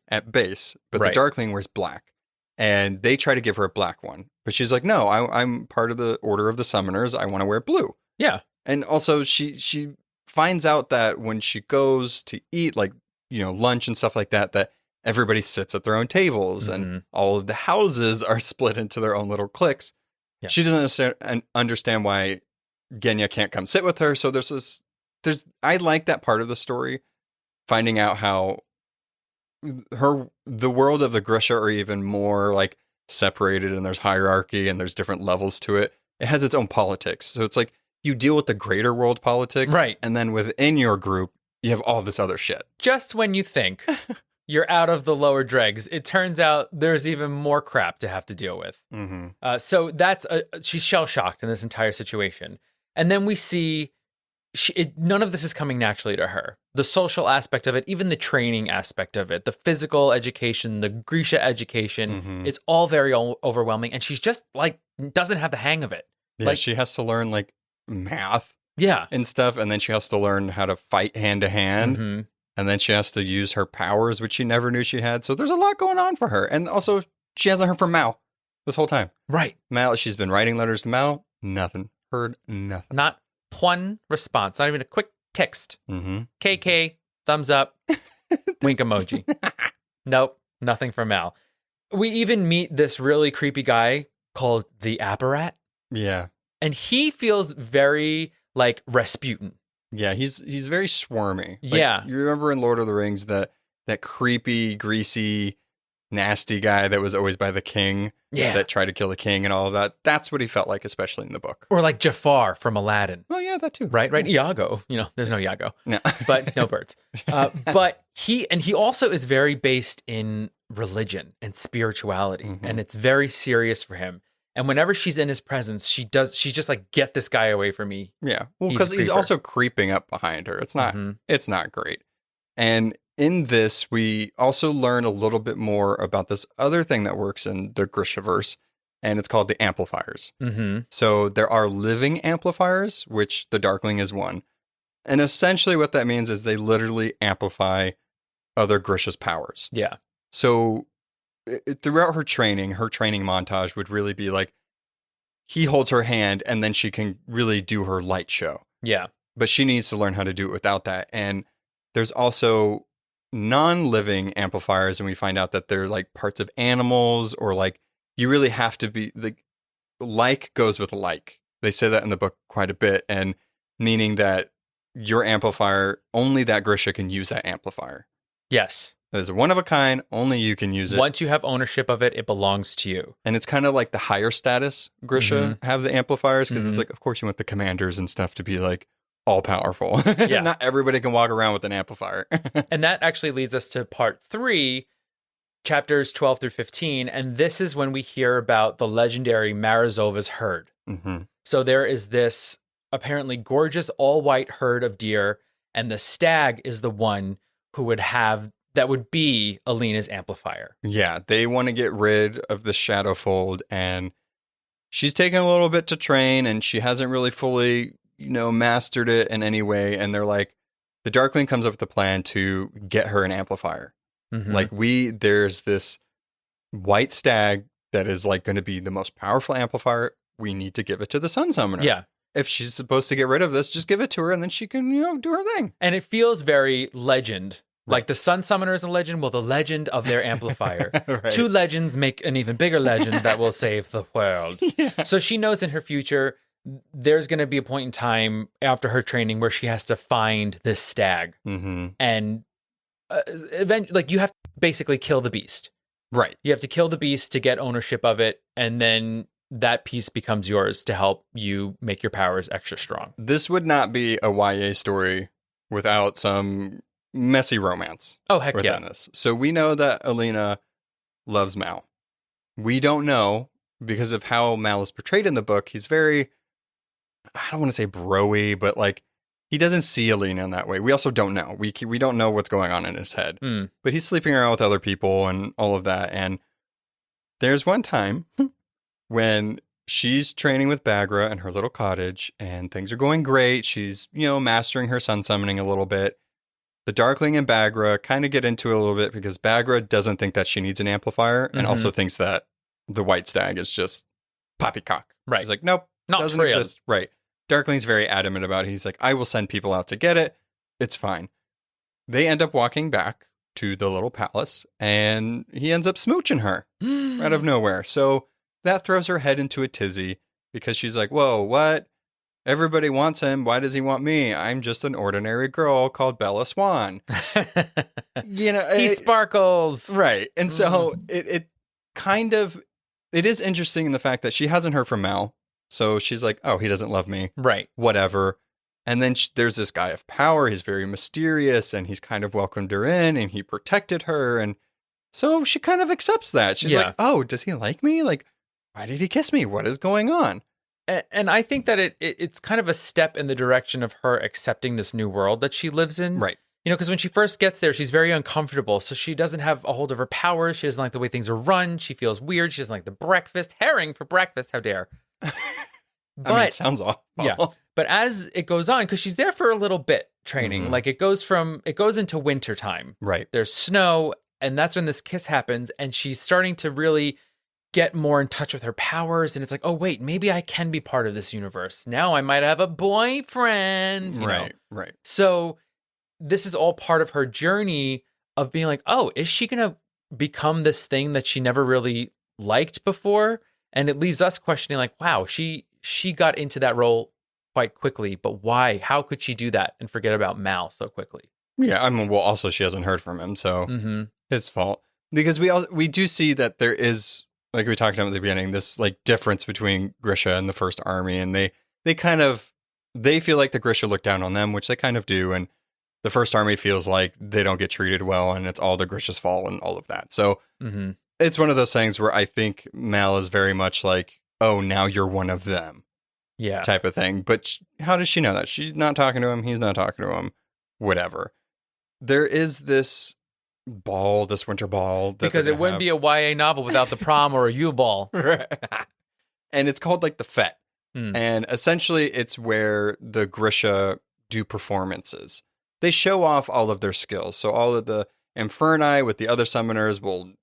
at base. But the Darkling wears black. And they try to give her a black one. But she's like, no, I'm part of the Order of the Summoners. I want to wear blue. Yeah. And also she finds out that when she goes to eat, like, you know, lunch and stuff like that, that everybody sits at their own tables and all of the houses are split into their own little cliques. Yeah. She doesn't understand why Genya can't come sit with her. So I like that part of the story, finding out how the world of the Grisha are even more like separated, and there's hierarchy and there's different levels to it. It has its own politics. So it's like you deal with the greater world politics. Right. And then within your group, you have all this other shit. Just when you think you're out of the lower dregs, it turns out there's even more crap to have to deal with. So she's shell-shocked in this entire situation. And then we see none of this is coming naturally to her. The social aspect of it, even the training aspect of it, the physical education, the Grisha education, it's all very overwhelming. And she's just like, doesn't have the hang of it. Yeah, like, she has to learn like math. Yeah. And stuff. And then she has to learn how to fight hand to hand. And then she has to use her powers, which she never knew she had. So there's a lot going on for her. And also, she hasn't heard from Mal this whole time. Right. Mal, she's been writing letters to Mal. Nothing. Heard nothing. Not one response. Not even a quick text. KK, thumbs up, wink emoji. Nope. Nothing from Mal. We even meet this really creepy guy called the Apparat. Yeah. And he feels very like Rasputin. Yeah, he's very swarmy. Like, yeah. You remember in Lord of the Rings that creepy, greasy, nasty guy that was always by the king that tried to kill the king and all of that? That's what he felt like, especially in the book. Or like Jafar from Aladdin. Oh, yeah, that too. Right? Iago. You know, there's no Iago. No. But no birds. But he also is very based in religion and spirituality. And it's very serious for him. And whenever she's in his presence, she's just like, get this guy away from me. Yeah. Well, because he's also creeping up behind her. It's not great. And in this, we also learn a little bit more about this other thing that works in the Grishaverse, and it's called the amplifiers. So there are living amplifiers, which the Darkling is one. And essentially what that means is they literally amplify other Grisha's powers. Yeah. So throughout her training montage would really be like, he holds her hand and then she can really do her light show. Yeah. But she needs to learn how to do it without that. And there's also non-living amplifiers, and we find out that they're like parts of animals, or like you really have to be like goes with like. They say that in the book quite a bit, and meaning that your amplifier, only that Grisha can use that amplifier. Yes. It's one of a kind, only you can use it. Once you have ownership of it, it belongs to you. And it's kind of like the higher status Grisha have the amplifiers, because it's like, of course, you want the commanders and stuff to be like all powerful. Yeah. Not everybody can walk around with an amplifier. And that actually leads us to part 3, chapters 12 through 15. And this is when we hear about the legendary Marizova's herd. So there is this apparently gorgeous all-white herd of deer, and the stag is the one who would have, that would be Alina's amplifier. Yeah, they want to get rid of the shadow fold, and she's taken a little bit to train, and she hasn't really fully, mastered it in any way. And they're like, the Darkling comes up with a plan to get her an amplifier. Like, there's this white stag that is like going to be the most powerful amplifier. We need to give it to the Sun Summoner. Yeah. If she's supposed to get rid of this, just give it to her, and then she can, do her thing. And it feels very legend. Like the Sun Summoner is a legend. Well, the legend of their amplifier. Right. 2 legends make an even bigger legend that will save the world. Yeah. So she knows in her future, there's going to be a point in time after her training where she has to find this stag. And eventually, like, you have to basically kill the beast. Right. You have to kill the beast to get ownership of it. And then that piece becomes yours to help you make your powers extra strong. This would not be a YA story without some messy romance. Oh, heck within yeah. this. So we know that Alina loves Mal. We don't know, because of how Mal is portrayed in the book, he's very, I don't want to say bro-y, but like, he doesn't see Alina in that way. We also don't know. We don't know what's going on in his head. But he's sleeping around with other people and all of that. And there's one time when she's training with Bagra in her little cottage, and things are going great. She's, mastering her sun summoning a little bit. The Darkling and Bagra kind of get into it a little bit, because Bagra doesn't think that she needs an amplifier, and also thinks that the white stag is just poppycock. Right. She's like, nope, Not doesn't real. exist. Right. Darkling's very adamant about it. He's like, I will send people out to get it. It's fine. They end up walking back to the little palace, and he ends up smooching her out of nowhere. So that throws her head into a tizzy, because she's like, whoa, what? Everybody wants him. Why does he want me? I'm just an ordinary girl called Bella Swan. He sparkles. Right. And so it kind of, it is interesting in the fact that she hasn't heard from Mal. So she's like, oh, he doesn't love me. Right. Whatever. And then there's this guy of power. He's very mysterious, and he's kind of welcomed her in, and he protected her. And so she kind of accepts that. She's like, oh, does he like me? Like, why did he kiss me? What is going on? And I think that it's kind of a step in the direction of her accepting this new world that she lives in. Right. Because when she first gets there, she's very uncomfortable. So she doesn't have a hold of her powers. She doesn't like the way things are run. She feels weird. She doesn't like the breakfast. Herring for breakfast. How dare. But, I mean, it sounds awful. Yeah. But as it goes on, because she's there for a little bit training, like it goes into winter time. Right. There's snow, and that's when this kiss happens, and she's starting to really get more in touch with her powers, and it's like, oh wait, maybe I can be part of this universe. Now I might have a boyfriend. You know? Right. So this is all part of her journey of being like, oh, is she gonna become this thing that she never really liked before? And it leaves us questioning, like, wow, she got into that role quite quickly, but why? How could she do that and forget about Mal so quickly? Yeah, I mean, well, also she hasn't heard from him, so his fault. Because we do see that there is, like we talked about at the beginning, this like difference between Grisha and the First Army, and they feel like the Grisha look down on them, which they kind of do, and the First Army feels like they don't get treated well, and it's all the Grisha's fault and all of that. So it's one of those things where I think Mal is very much like, oh, now you're one of them. Yeah. Type of thing. But how does she know that? She's not talking to him. He's not talking to him. Whatever. There is this ball, this winter ball. Because it wouldn't be a YA novel without the prom or a U ball. And it's called like the Fete. And essentially it's where the Grisha do performances. They show off all of their skills. So all of the Inferni with the other summoners will,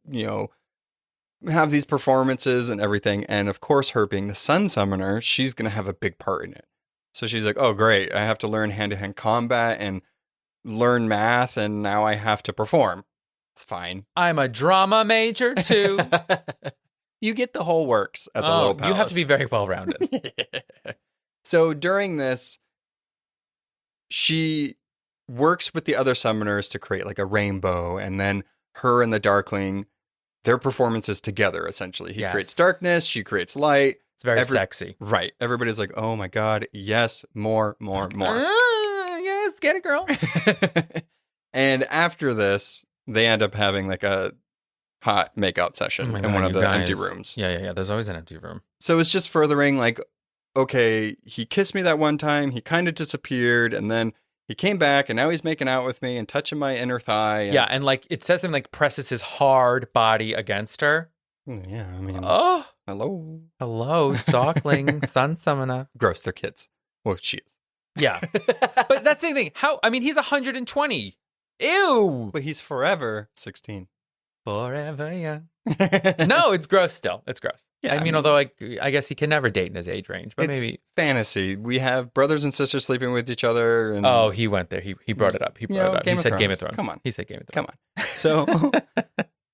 have these performances and everything. And of course, her being the sun summoner, she's going to have a big part in it. So she's like, oh, great. I have to learn hand-to-hand combat and learn math. And now I have to perform. It's fine. I'm a drama major too. You get the whole works at the little palace. You have to be very well-rounded. So during this, she works with the other summoners to create like a rainbow, and then her and the Darkling, their performances together, essentially. He creates darkness, she creates light. It's very sexy. Right. Everybody's like, oh my God, yes, more. Yes, get it, girl. And after this, they end up having like a hot makeout session in one of the empty rooms. Yeah. There's always an empty room. So it's just furthering like, okay, he kissed me that one time, he kind of disappeared, and then he came back, and now he's making out with me and touching my inner thigh. Yeah, and like it says something like presses his hard body against her. Yeah, I mean, hello, Darkling, sun summoner. Gross, they're kids. Well, she is. Yeah, but that's the thing. He's 120. Ew. But he's forever 16. Forever young. No, it's gross still. It's gross. Yeah, I mean, although I guess he can never date in his age range, but it's maybe fantasy. We have brothers and sisters sleeping with each other. And, he went there. He brought it up. He said Game of Thrones. Come on. He said Game of Thrones. Come on. So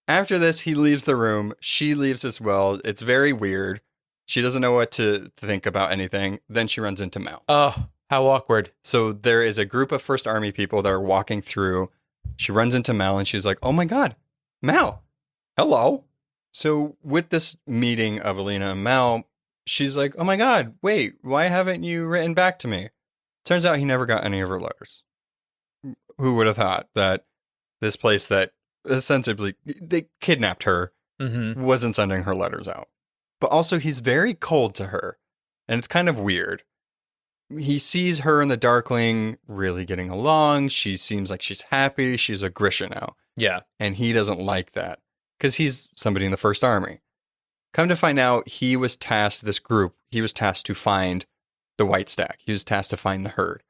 after this, he leaves the room. She leaves as well. It's very weird. She doesn't know what to think about anything. Then she runs into Mal. Oh, how awkward. So there is a group of First Army people that are walking through. She runs into Mal and she's like, oh my God, Mal, hello. So with this meeting of Alina and Mal, she's like, oh my God, wait, why haven't you written back to me? Turns out he never got any of her letters. Who would have thought that this place that essentially they kidnapped her wasn't sending her letters out? But also he's very cold to her, and it's kind of weird. He sees her and the Darkling really getting along. She seems like she's happy. She's a Grisha now. Yeah. And he doesn't like that because he's somebody in the First Army. Come to find out, he was tasked to find the White Stack. He was tasked to find the herd.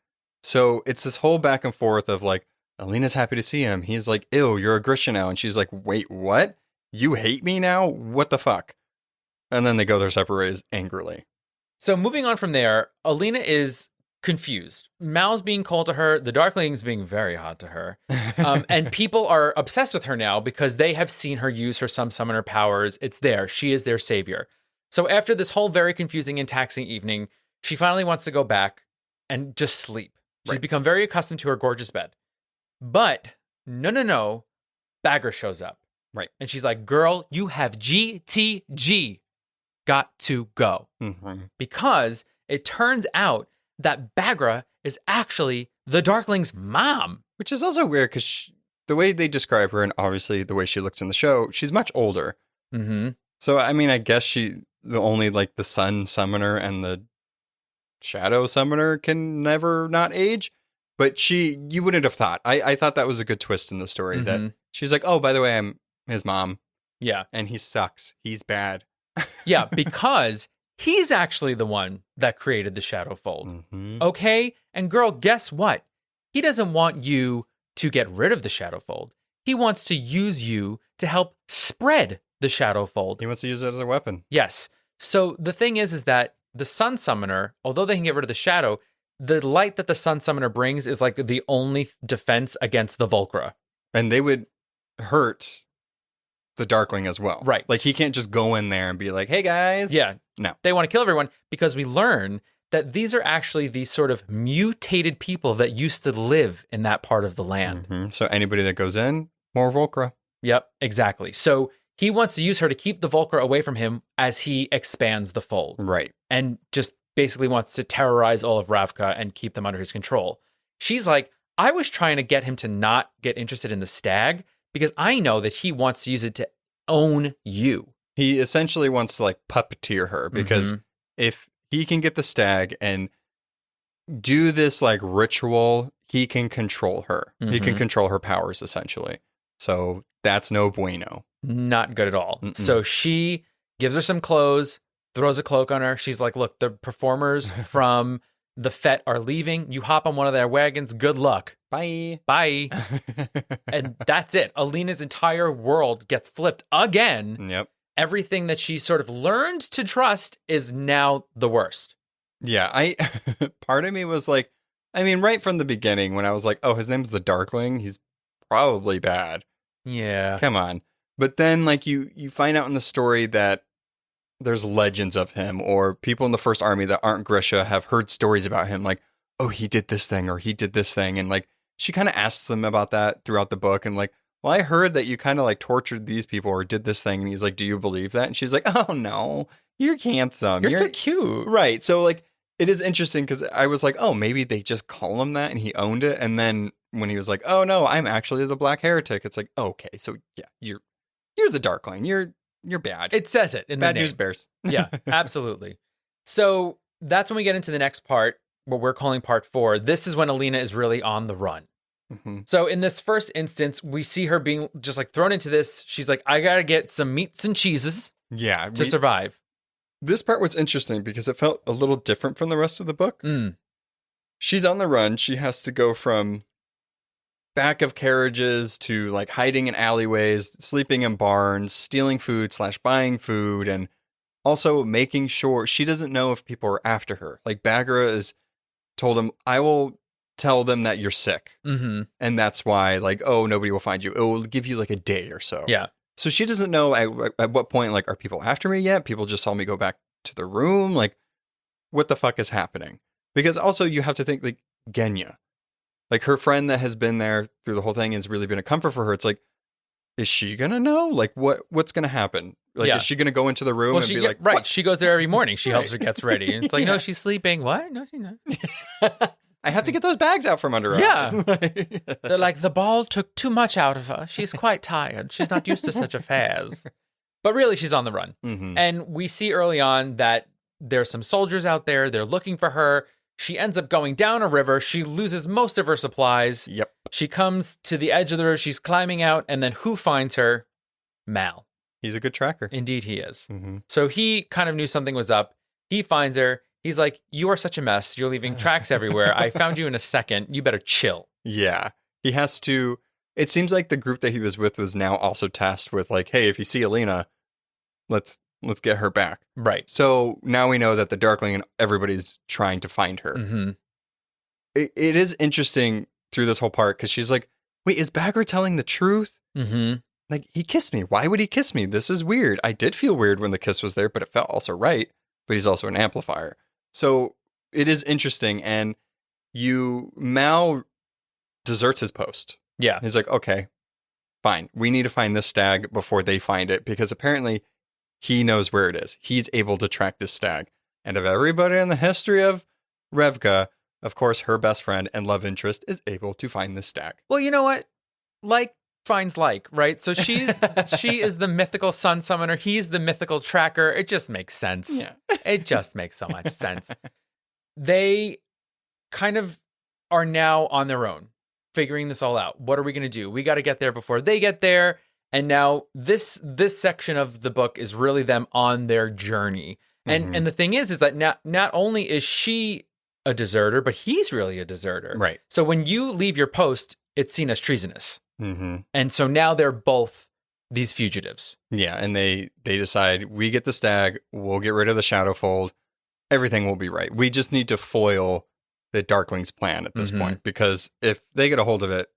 So it's this whole back and forth of like, Alina's happy to see him. He's like, ew, you're a Grisha now. And she's like, wait, what? You hate me now? What the fuck? And then they go their separate ways angrily. So moving on from there, Alina is confused. Mal's being cold to her. The Darkling's being very hot to her. And people are obsessed with her now because they have seen her use her Sun Summoner powers. It's there. She is their savior. So after this whole very confusing and taxing evening, she finally wants to go back and just sleep. She's become very accustomed to her gorgeous bed. But no. Bagger shows up. Right. And she's like, girl, you have GTG. Got to go. Because it turns out that Bagra is actually the Darkling's mom. Which is also weird because the way they describe her, and obviously the way she looks in the show, she's much older. So, I mean, I guess the Sun Summoner and the Shadow Summoner can never not age. But you wouldn't have thought. I thought that was a good twist in the story that she's like, oh, by the way, I'm his mom. Yeah. And he sucks. He's bad. Yeah, because he's actually the one that created the Shadow Fold. Okay? And girl, guess what? He doesn't want you to get rid of the Shadow Fold. He wants to use you to help spread the Shadow Fold. He wants to use it as a weapon. Yes. So the thing is that the Sun Summoner, although they can get rid of the shadow, the light that the Sun Summoner brings is like the only defense against the Volcra. And they would hurt the Darkling as well. Right. Like he can't just go in there and be like, hey guys. Yeah. No. They want to kill everyone because we learn that these are actually these sort of mutated people that used to live in that part of the land. So anybody that goes in, more Volcra. Yep, exactly. So he wants to use her to keep the Volcra away from him as he expands the fold. Right. And just basically wants to terrorize all of Ravka and keep them under his control. She's like, I was trying to get him to not get interested in the stag because I know that he wants to use it to own you. He essentially wants to like puppeteer her because if he can get the stag and do this like ritual, he can control her. He can control her powers essentially. So that's no bueno. Not good at all. So she gives her some clothes, throws a cloak on her. She's like, look, the performers from the Fete are leaving. You hop on one of their wagons. Good luck. Bye. Bye. And that's it. Alina's entire world gets flipped again. Yep. everything that she sort of learned to trust is now the worst. Yeah, part of me was like, I mean, right from the beginning when I was like, oh, his name's the Darkling, he's probably bad. Yeah. Come on. But then like you find out in the story that there's legends of him, or people in the First Army that aren't Grisha have heard stories about him, like, oh, he did this thing or he did this thing. And like she kind of asks him about that throughout the book and like, well, I heard that you kind of like tortured these people or did this thing. And he's like, do you believe that? And she's like, oh no, you're handsome. You're so cute. Right. So like it is interesting because I was like, oh, maybe they just call him that and he owned it. And then when he was like, oh no, I'm actually the Black Heretic, it's like, okay, so yeah, you're the Darkling. You're bad. It says it in bad the name. news bears. Yeah, absolutely. So that's when we get into the next part, what we're calling part 4. This is when Alina is really on the run. Mm-hmm. So in this first instance, we see her being just like thrown into this. She's like, I got to get some meats and cheeses to survive. This part was interesting because it felt a little different from the rest of the book. She's on the run. She has to go from back of carriages to like hiding in alleyways, sleeping in barns, stealing food / buying food, and also making sure she doesn't know if people are after her. Like Baghra is told him, I will tell them that you're sick. Mm-hmm. And that's why like, oh, nobody will find you. It will give you like a day or so. Yeah. So she doesn't know at what point, like, are people after me yet? People just saw me go back to the room. Like, what the fuck is happening? Because also you have to think like Genya, like her friend that has been there through the whole thing has really been a comfort for her. It's like, is she going to know? Like what's going to to Like, is she going to go into the room and be like, right. What? She goes there every morning. She helps her gets ready. And it's like, Yeah. no, she's sleeping. What? No, she's not. I have to get those bags out from under her Yeah. eyes. They're like, the ball took too much out of her. She's quite tired. She's not used to such affairs. But really, she's on the run. Mm-hmm. And we see early on that there's some soldiers out there. They're looking for her. She ends up going down a river. She loses most of her supplies. Yep. She comes to the edge of the river. She's climbing out. And then who finds her? Mal. He's a good tracker. Indeed, he is. Mm-hmm. So he kind of knew something was up. He finds her. He's like, you are such a mess. You're leaving tracks everywhere. I found you in a second. You better chill. Yeah. He has to. It seems like the group that he was with was now also tasked with like, hey, if you see Alina, let's get her back. Right. So now we know that the Darkling and everybody's trying to find her. Mm-hmm. It is interesting through this whole part because she's like, wait, is Baghra telling the truth? Mm-hmm. Like, he kissed me. Why would he kiss me? This is weird. I did feel weird when the kiss was there, but it felt also right. But he's also an amplifier. So it is interesting. And Mal deserts his post. Yeah. He's like, okay, fine. We need to find this stag before they find it because apparently he knows where it is. He's able to track this stag. And of everybody in the history of Revka, of course, her best friend and love interest is able to find this stag. Well, you know what? Like finds like, right? So she is the mythical sun summoner. He's the mythical tracker. It just makes sense. Yeah. It just makes so much sense. They kind of are now on their own, figuring this all out. What are we going to do? We got to get there before they get there. And now this section of the book is really them on their journey. And and the thing is that not only is she a deserter, but he's really a deserter. Right. So when you leave your post, it's seen as treasonous. Mm-hmm. And so now they're both these fugitives. Yeah, and they decide, we get the stag, we'll get rid of the Shadowfold, everything will be right. We just need to foil the Darkling's plan at this point, because if they get a hold of it,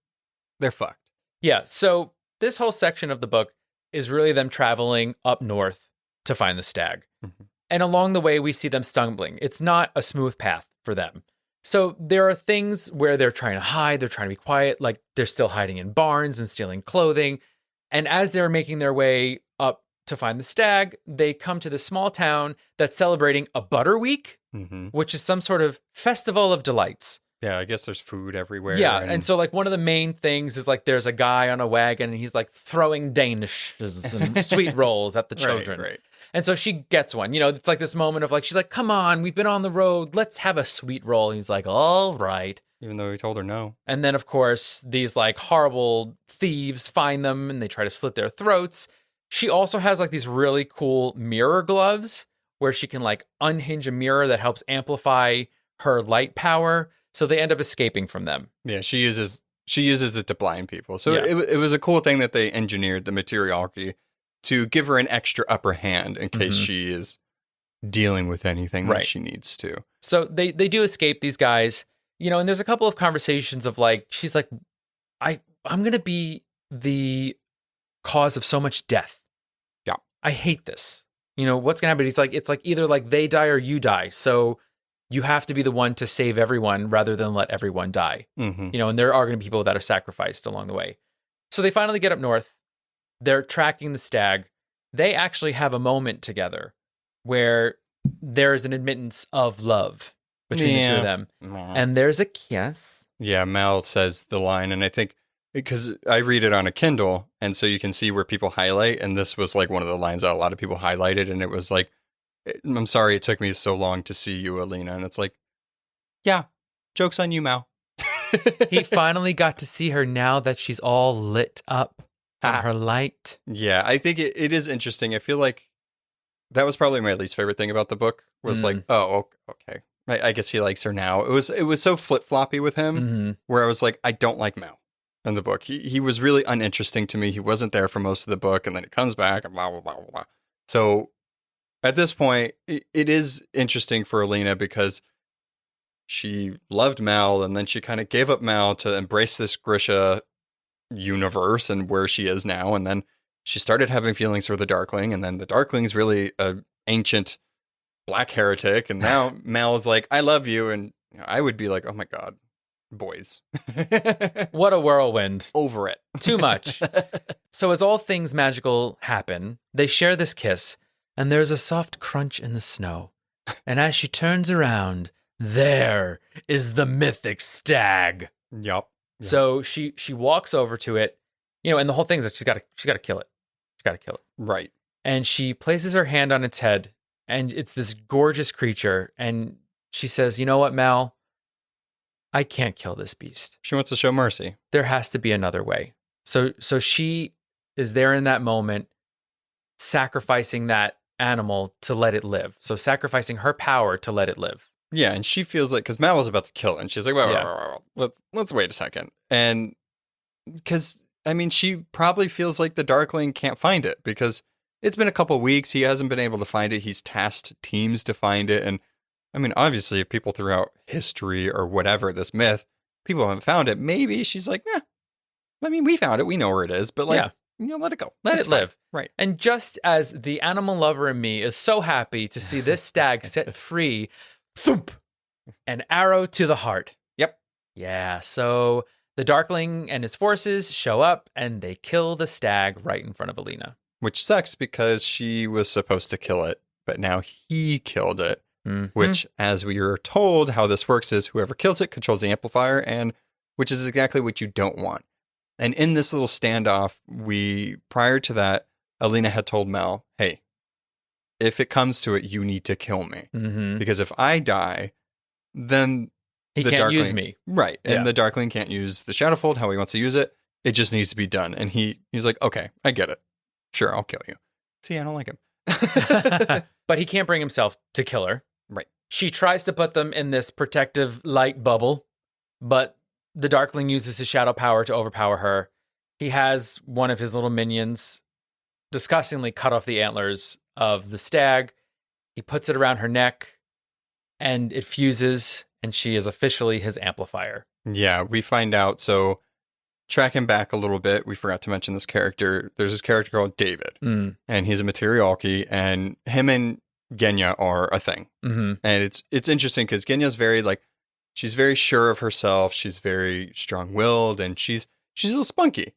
they're fucked. Yeah, so this whole section of the book is really them traveling up north to find the stag. Mm-hmm. And along the way, we see them stumbling. It's not a smooth path for them. So there are things where they're trying to hide, they're trying to be quiet, like they're still hiding in barns and stealing clothing. And as they're making their way up to find the stag, they come to this small town that's celebrating a butter week, which is some sort of festival of delights. Yeah, I guess there's food everywhere. Yeah, and so like one of the main things is like there's a guy on a wagon and he's like throwing danishes and sweet rolls at the children. Right. And so she gets one. You know, it's like this moment of like, she's like, come on, we've been on the road. Let's have a sweet roll. And he's like, all right. Even though he told her no. And then, of course, these like horrible thieves find them and they try to slit their throats. She also has like these really cool mirror gloves where she can like unhinge a mirror that helps amplify her light power. So they end up escaping from them. Yeah, she uses it to blind people. So Yeah. it was a cool thing that they engineered the materiality to give her an extra upper hand in case Mhm. she is dealing with anything Right. that she needs to. So they do escape, these guys, and there's a couple of conversations of like, she's like, I'm going to be the cause of so much death. Yeah. I hate this. What's going to happen? He's like, it's like either like they die or you die. So you have to be the one to save everyone rather than let everyone die. Mm-hmm. And there are going to be people that are sacrificed along the way. So they finally get up north. They're tracking the stag. They actually have a moment together where there is an admittance of love between the two of them. And there's a kiss. Yeah, Mal says the line, and I think because I read it on a Kindle, and so you can see where people highlight, and this was like one of the lines that a lot of people highlighted, and it was like, I'm sorry it took me so long to see you, Alina. And it's like, yeah, joke's on you, Mal. He finally got to see her now that she's all lit up from her light. Yeah, I think it is interesting. I feel like that was probably my least favorite thing about the book was like, oh, okay. I guess he likes her now. It was so flip-floppy with him where I was like, I don't like Mal in the book. He was really uninteresting to me. He wasn't there for most of the book, and then he comes back and blah, blah, blah, blah. So at this point, it is interesting for Alina because she loved Mal, and then she kind of gave up Mal to embrace this Grisha universe and where she is now. And then she started having feelings for the Darkling, and then the Darkling's really an ancient black heretic. And now Mal is like, I love you. And I would be like, oh my God, boys. What a whirlwind. Over it. Too much. So as all things magical happen, they share this kiss, and there's a soft crunch in the snow. And as she turns around, there is the mythic stag. Yep. So she walks over to it, and the whole thing is that she's got to kill it. She's got to kill it. Right. And she places her hand on its head, and it's this gorgeous creature. And she says, "You know what, Mal? I can't kill this beast. She wants to show mercy. There has to be another way." So she is there in that moment, sacrificing that animal to let it live. So sacrificing her power to let it live. Yeah, and she feels like, because Mal was about to kill it, and she's like, well, let's wait a second. And because, I mean, she probably feels like the Darkling can't find it, because it's been a couple weeks, he hasn't been able to find it, he's tasked teams to find it, and I mean, obviously, if people throughout history or whatever, this myth, people haven't found it, maybe she's like, I mean, we found it, we know where it is, but like, let it go. Let it live. Right. And just as the animal lover in me is so happy to see this stag set free, thump, an arrow to the heart. Yep. Yeah, so the Darkling and his forces show up, and they kill the stag right in front of Alina. Which sucks, because she was supposed to kill it, but now he killed it. Which, as we are told, how this works is whoever kills it controls the amplifier, and which is exactly what you don't want. And in this little standoff, prior to that, Alina had told Mel, hey, if it comes to it, you need to kill me. Because if I die, then he can't Darkling, use me. Right. And the Darkling can't use the Shadowfold how he wants to use it. It just needs to be done. And he's like, okay, I get it. Sure, I'll kill you. See, I don't like him. But he can't bring himself to kill her. Right. She tries to put them in this protective light bubble, but the Darkling uses his shadow power to overpower her. He has one of his little minions disgustingly cut off the antlers of the stag. He puts it around her neck, and it fuses, and she is officially his amplifier. Yeah, we find out. So, tracking back a little bit, we forgot to mention this character. There's this character called David, and he's a Materialki, and him and Genya are a thing. And it's interesting because Genya's very she's very sure of herself. She's very strong-willed, and she's a little spunky.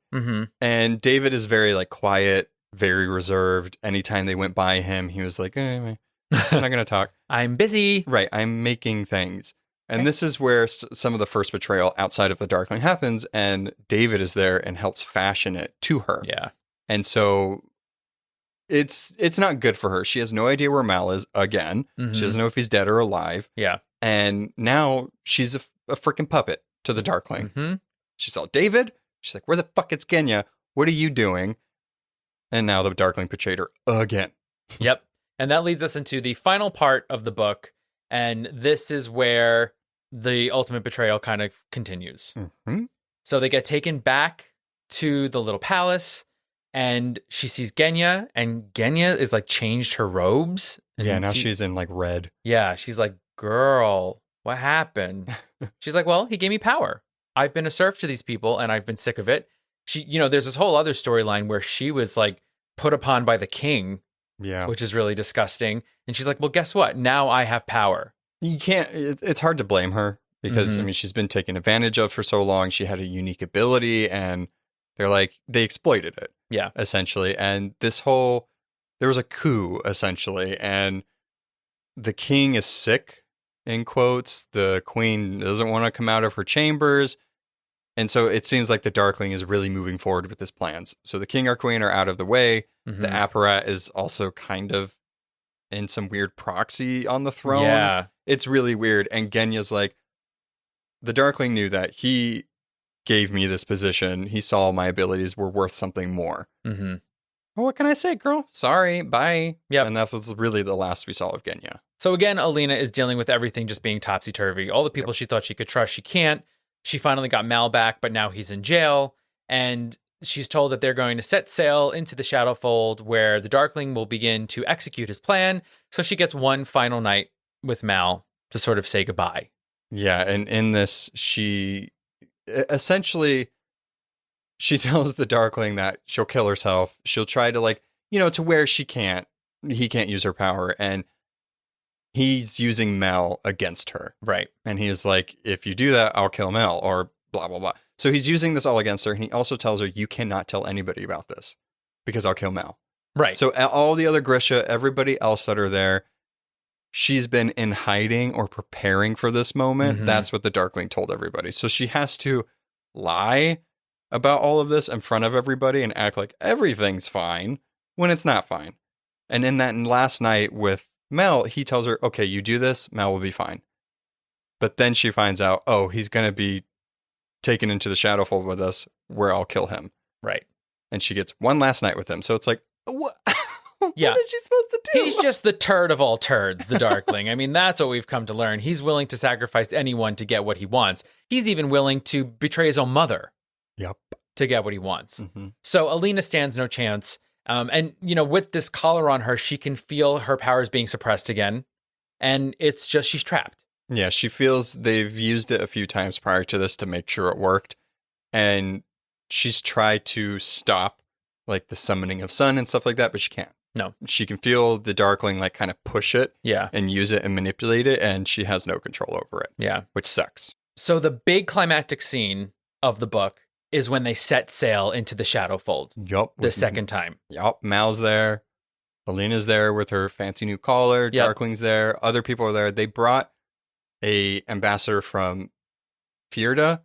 And David is very quiet, very reserved. Anytime they went by him, he was like, I'm not going to talk. I'm busy. Right. I'm making things. And this is where some of the first betrayal outside of the Darkling happens, and David is there and helps fashion it to her. Yeah. And so it's not good for her. She has no idea where Mal is again. She doesn't know if he's dead or alive. Yeah. And now she's a freaking puppet to the Darkling. She saw David. She's like, where the fuck is Genya? What are you doing? And now the Darkling betrayed her again. Yep. And that leads us into the final part of the book. And this is where the ultimate betrayal kind of continues. So they get taken back to the little palace. and she sees Genya, and Genya is like changed her robes. And Yeah, now she's in like red. Yeah, she's like, girl, what happened? She's like, well, he gave me power. I've been a serf to these people and I've been sick of it. She, there's this whole other storyline where she was like put upon by the king, Yeah. which is really disgusting. And she's like, well, guess what? Now I have power. You can't, it's hard to blame her because, Mhm. she's been taken advantage of for so long. She had a unique ability and they exploited it. Yeah. Essentially. And there was a coup essentially. And the king is sick, in quotes. The queen doesn't want to come out of her chambers. And so it seems like the Darkling is really moving forward with his plans. So the king or queen are out of the way. Mhm. The apparat is also kind of in some weird proxy on the throne. Yeah. It's really weird. And Genya's like, the Darkling knew that he gave me this position. He saw my abilities were worth something more. Mm-hmm. Well, what can I say, girl? Sorry, bye. Yep. And that was really the last we saw of Genya. So again, Alina is dealing with everything just being topsy-turvy. All the people she thought she could trust, she can't. She finally got Mal back, but now he's in jail. And she's told that they're going to set sail into the Shadowfold where the Darkling will begin to execute his plan. So she gets one final night with Mal to sort of say goodbye. Yeah, and in this, she tells the Darkling that she'll kill herself. She'll try to to where he can't use her power. And he's using Mel against her. Right. And he is like, if you do that, I'll kill Mel or blah, blah, blah. So he's using this all against her. And he also tells her, you cannot tell anybody about this because I'll kill Mel. Right. So all the other Grisha, everybody else that are there, she's been in hiding or preparing for this moment. Mhm. That's what the Darkling told everybody. So she has to lie about all of this in front of everybody and act like everything's fine when it's not fine. And in that last night with Mel, he tells her, okay, you do this, Mel will be fine. But then she finds out, oh, he's going to be taken into the Shadowfold with us where I'll kill him. Right. And she gets one last night with him. So it's like, what? Yeah. What is she supposed to do? He's just the turd of all turds, the Darkling. I mean, that's what we've come to learn. He's willing to sacrifice anyone to get what he wants. He's even willing to betray his own mother. Yep. To get what he wants. Mm-hmm. So Alina stands no chance. And, with this collar on her, she can feel her powers being suppressed again. And it's just, she's trapped. Yeah, she feels they've used it a few times prior to this to make sure it worked. And she's tried to stop like the summoning of sun and stuff like that, but she can't. No. She can feel the Darkling like kind of push it Yeah. and use it and manipulate it, and she has no control over it. Yeah. Which sucks. So the big climactic scene of the book is when they set sail into the Shadowfold Yup. the second time. Yup. Mal's there. Alina's there with her fancy new collar. Yep. Darkling's there. Other people are there. They brought a ambassador from Fjerda,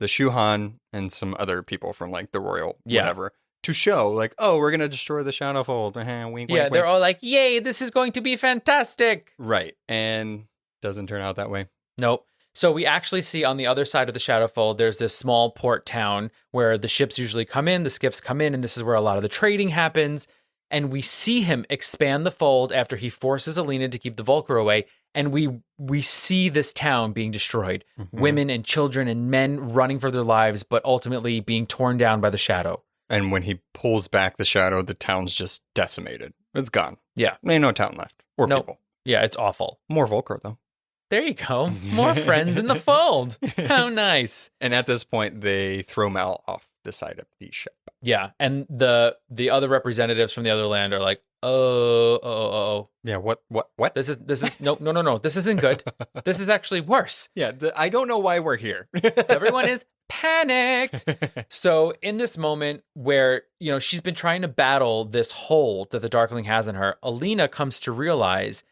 the Shuhan, and some other people from like the royal whatever to show like, oh, we're going to destroy the Shadowfold. Wink, Yeah, wink, they're wink. all like, yay, this is going to be fantastic. Right. And doesn't turn out that way. Nope. So we actually see on the other side of the Shadowfold, there's this small port town where the ships usually come in, the skiffs come in, and this is where a lot of the trading happens. And we see him expand the fold after he forces Alina to keep the Volker away. And we see this town being destroyed. Mhm. Women and children and men running for their lives, but ultimately being torn down by the shadow. And when he pulls back the shadow, the town's just decimated. It's gone. Yeah. There ain't no town left. Or Nope. people. Yeah, it's awful. More Volker, though. There you go. More friends in the fold. How nice. And at this point, they throw Mal off the side of the ship. Yeah. And the other representatives from the other land are like, oh. Yeah, what? This is no. This isn't good. This is actually worse. Yeah, I don't know why we're here. So everyone is panicked. So in this moment where, she's been trying to battle this hold that the Darkling has in her, Alina comes to realize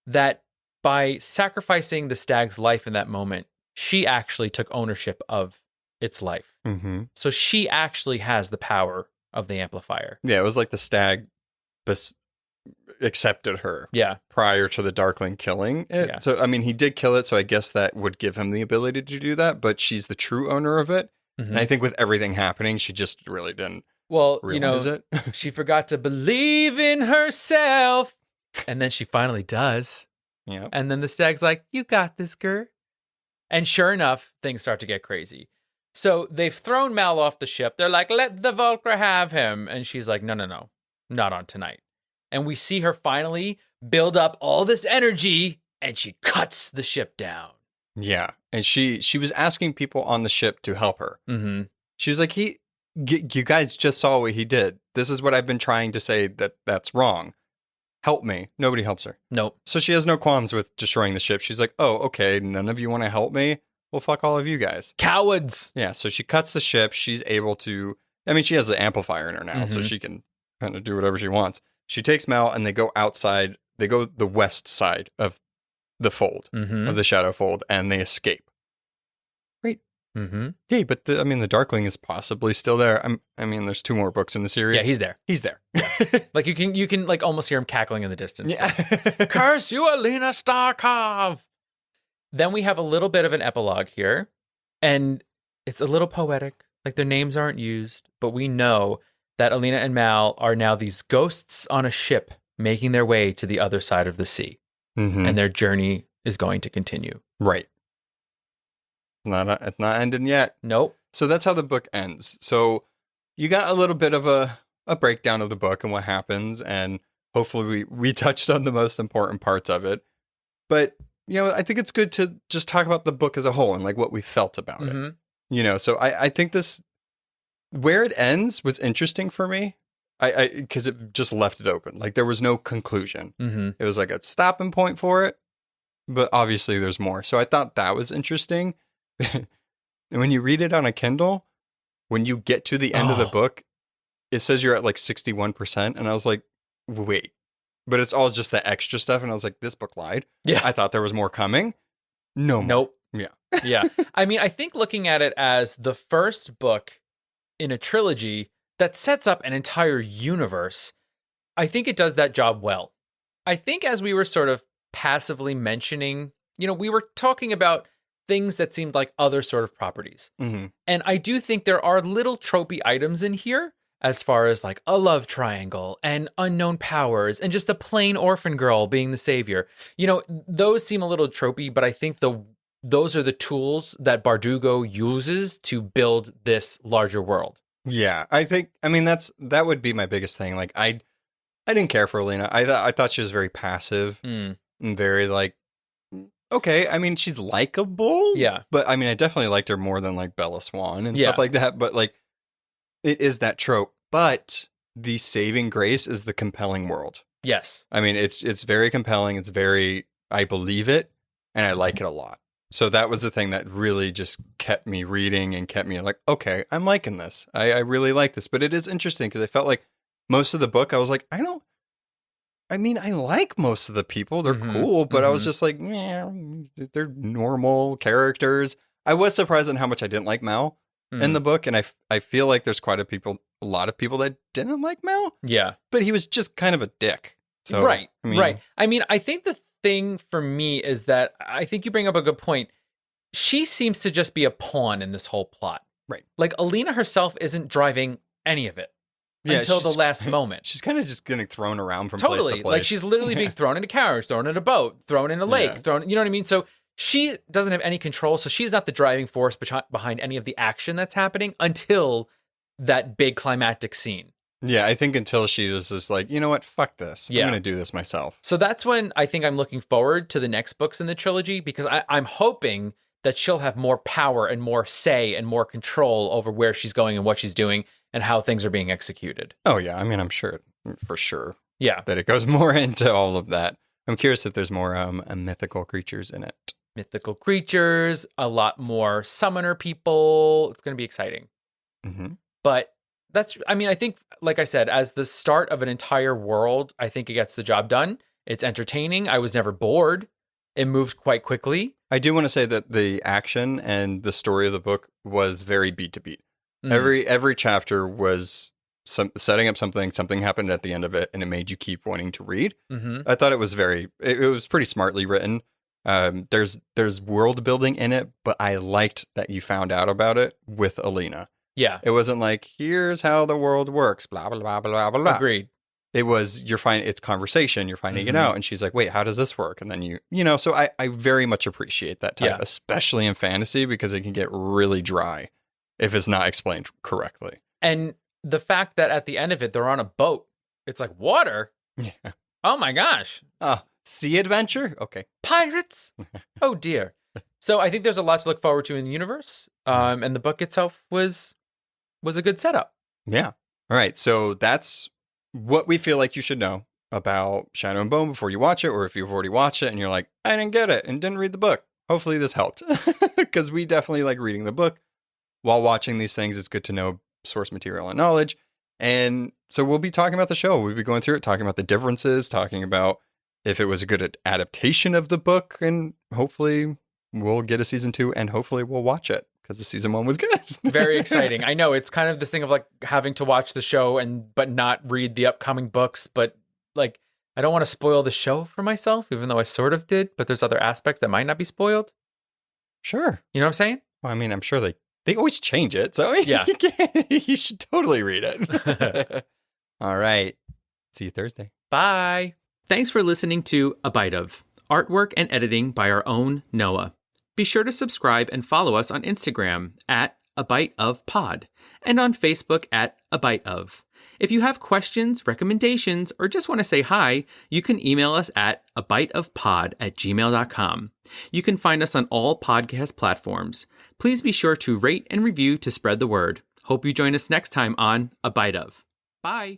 that by sacrificing the stag's life in that moment, she actually took ownership of its life. Mm-hmm. So she actually has the power of the amplifier. Yeah, it was like the stag accepted her Yeah. prior to the Darkling killing it. Yeah. So, I mean, he did kill it, so I guess that would give him the ability to do that, but she's the true owner of it. Mhm. And I think with everything happening, she just really didn't Well, realize it. she forgot to believe in herself. And then she finally does. Yeah. And then the stag's like, you got this, girl. And sure enough, things start to get crazy. So they've thrown Mal off the ship. They're like, let the Volcra have him. And she's like, no, not on tonight. And we see her finally build up all this energy and she cuts the ship down. Yeah. And she was asking people on the ship to help her. Mm-hmm. She was like, you guys just saw what he did. This is what I've been trying to say that's wrong. Help me. Nobody helps her. Nope. So she has no qualms with destroying the ship. She's like, oh, okay, none of you want to help me? Well, fuck all of you guys. Cowards. Yeah, so she cuts the ship. She's able to, I mean, she has the amplifier in her now, so she can kind of do whatever she wants. She takes Mal and they go outside. They go the west side of the fold, of the shadow fold, and they escape. Great. Mm-hmm. Yay, but the Darkling is possibly still there. There's 2 more books in the series. Yeah, he's there. He's there. Like you can like almost hear him cackling in the distance. Yeah. Curse you, Alina Starkov! Then we have a little bit of an epilogue here, and it's a little poetic. Like their names aren't used, but we know that Alina and Mal are now these ghosts on a ship making their way to the other side of the sea. And their journey is going to continue. Right. It's not ended yet. Nope. So that's how the book ends. So you got a little bit of a breakdown of the book and what happens, and hopefully we touched on the most important parts of it. But, I think it's good to just talk about the book as a whole and like what we felt about it. So I think where it ends was interesting for me. Because it just left it open. Like there was no conclusion. It was like a stopping point for it, but obviously there's more. So I thought that was interesting. And when you read it on a Kindle, when you get to the end of the book, it says you're at like 61%. And I was like, wait, but it's all just the extra stuff. And I was like, this book lied. Yeah. I thought there was more coming. No more. Nope. Yeah. Yeah. I think looking at it as the first book in a trilogy that sets up an entire universe, I think it does that job well. I think as we were sort of passively mentioning, we were talking about things that seemed like other sort of properties. And I do think there are little tropey items in here as far as like a love triangle and unknown powers and just a plain orphan girl being the savior. Those seem a little tropey, but I think those are the tools that Bardugo uses to build this larger world. Yeah, I think, that would be my biggest thing. Like, I didn't care for Alina. I thought she was very passive and very like, okay, she's likable. Yeah. But I definitely liked her more than like Bella Swan and stuff like that. But like, it is that trope. But the saving grace is the compelling world. Yes. It's very compelling. It's very, I believe it and I like it a lot. So that was the thing that really just kept me reading and kept me like, okay, I'm liking this. I really like this. But it is interesting because I felt like most of the book, I was like, I like most of the people. They're cool. But I was just like, yeah, they're normal characters. I was surprised on how much I didn't like Mal in the book. And I feel like there's a lot of people that didn't like Mal. Yeah. But he was just kind of a dick. So, right. Right. I think the thing for me is that I think you bring up a good point. She seems to just be a pawn in this whole plot. Right. Like Alina herself isn't driving any of it until the last moment. She's kind of just getting thrown around from place to place. Like she's literally being thrown in a carriage, thrown in a boat, thrown in a lake, thrown, you know what I mean? So she doesn't have any control. So she's not the driving force behind any of the action that's happening until that big climactic scene. Yeah, I think until she was just like, you know what, fuck this. Yeah. I'm going to do this myself. So that's when I think I'm looking forward to the next books in the trilogy, because I'm hoping that she'll have more power and more say and more control over where she's going and what she's doing and how things are being executed. Oh, yeah. I'm sure, for sure. Yeah. That it goes more into all of that. I'm curious if there's more mythical creatures in it. Mythical creatures, a lot more summoner people. It's going to be exciting. But I think, like I said, as the start of an entire world, I think it gets the job done. It's entertaining. I was never bored. It moved quite quickly. I do want to say that the action and the story of the book was very beat to beat. Every chapter was setting up something happened at the end of it, and it made you keep wanting to read. I thought it was it was pretty smartly written. There's world building in it, but I liked that you found out about it with Alina. Yeah. It wasn't like, here's how the world works, blah, blah, blah, blah, blah, blah. Agreed. It was, it's conversation, you're finding it out. And she's like, wait, how does this work? And then so I very much appreciate that type, especially in fantasy, because it can get really dry. if it's not explained correctly. And the fact that at the end of it, they're on a boat. It's like, water? Yeah. Oh my gosh. Sea adventure? Okay. Pirates? Oh dear. So I think there's a lot to look forward to in the universe. And the book itself was a good setup. Yeah. All right. So that's what we feel like you should know about Shadow and Bone before you watch it, or if you've already watched it and you're like, I didn't get it and didn't read the book. Hopefully this helped, because we definitely like reading the book while watching these things. It's good to know source material and knowledge. And so we'll be talking about the show. We'll be going through it, talking about the differences, talking about if it was a good adaptation of the book, and hopefully we'll get a season 2, and hopefully we'll watch it because the season 1 was good. Very exciting. I know it's kind of this thing of like having to watch the show but not read the upcoming books, but like I don't want to spoil the show for myself, even though I sort of did, but there's other aspects that might not be spoiled. Sure. You know what I'm saying? Well, I mean, I'm sure they always change it, so yeah, you should totally read it. All right. See you Thursday. Bye. Thanks for listening to A Bite Of, artwork and editing by our own Noah. Be sure to subscribe and follow us on Instagram at A Bite Of Pod and on Facebook at A Bite Of. If you have questions, recommendations, or just want to say hi, you can email us at abiteofpod@gmail.com. You can find us on all podcast platforms. Please be sure to rate and review to spread the word. Hope you join us next time on A Bite Of. Bye.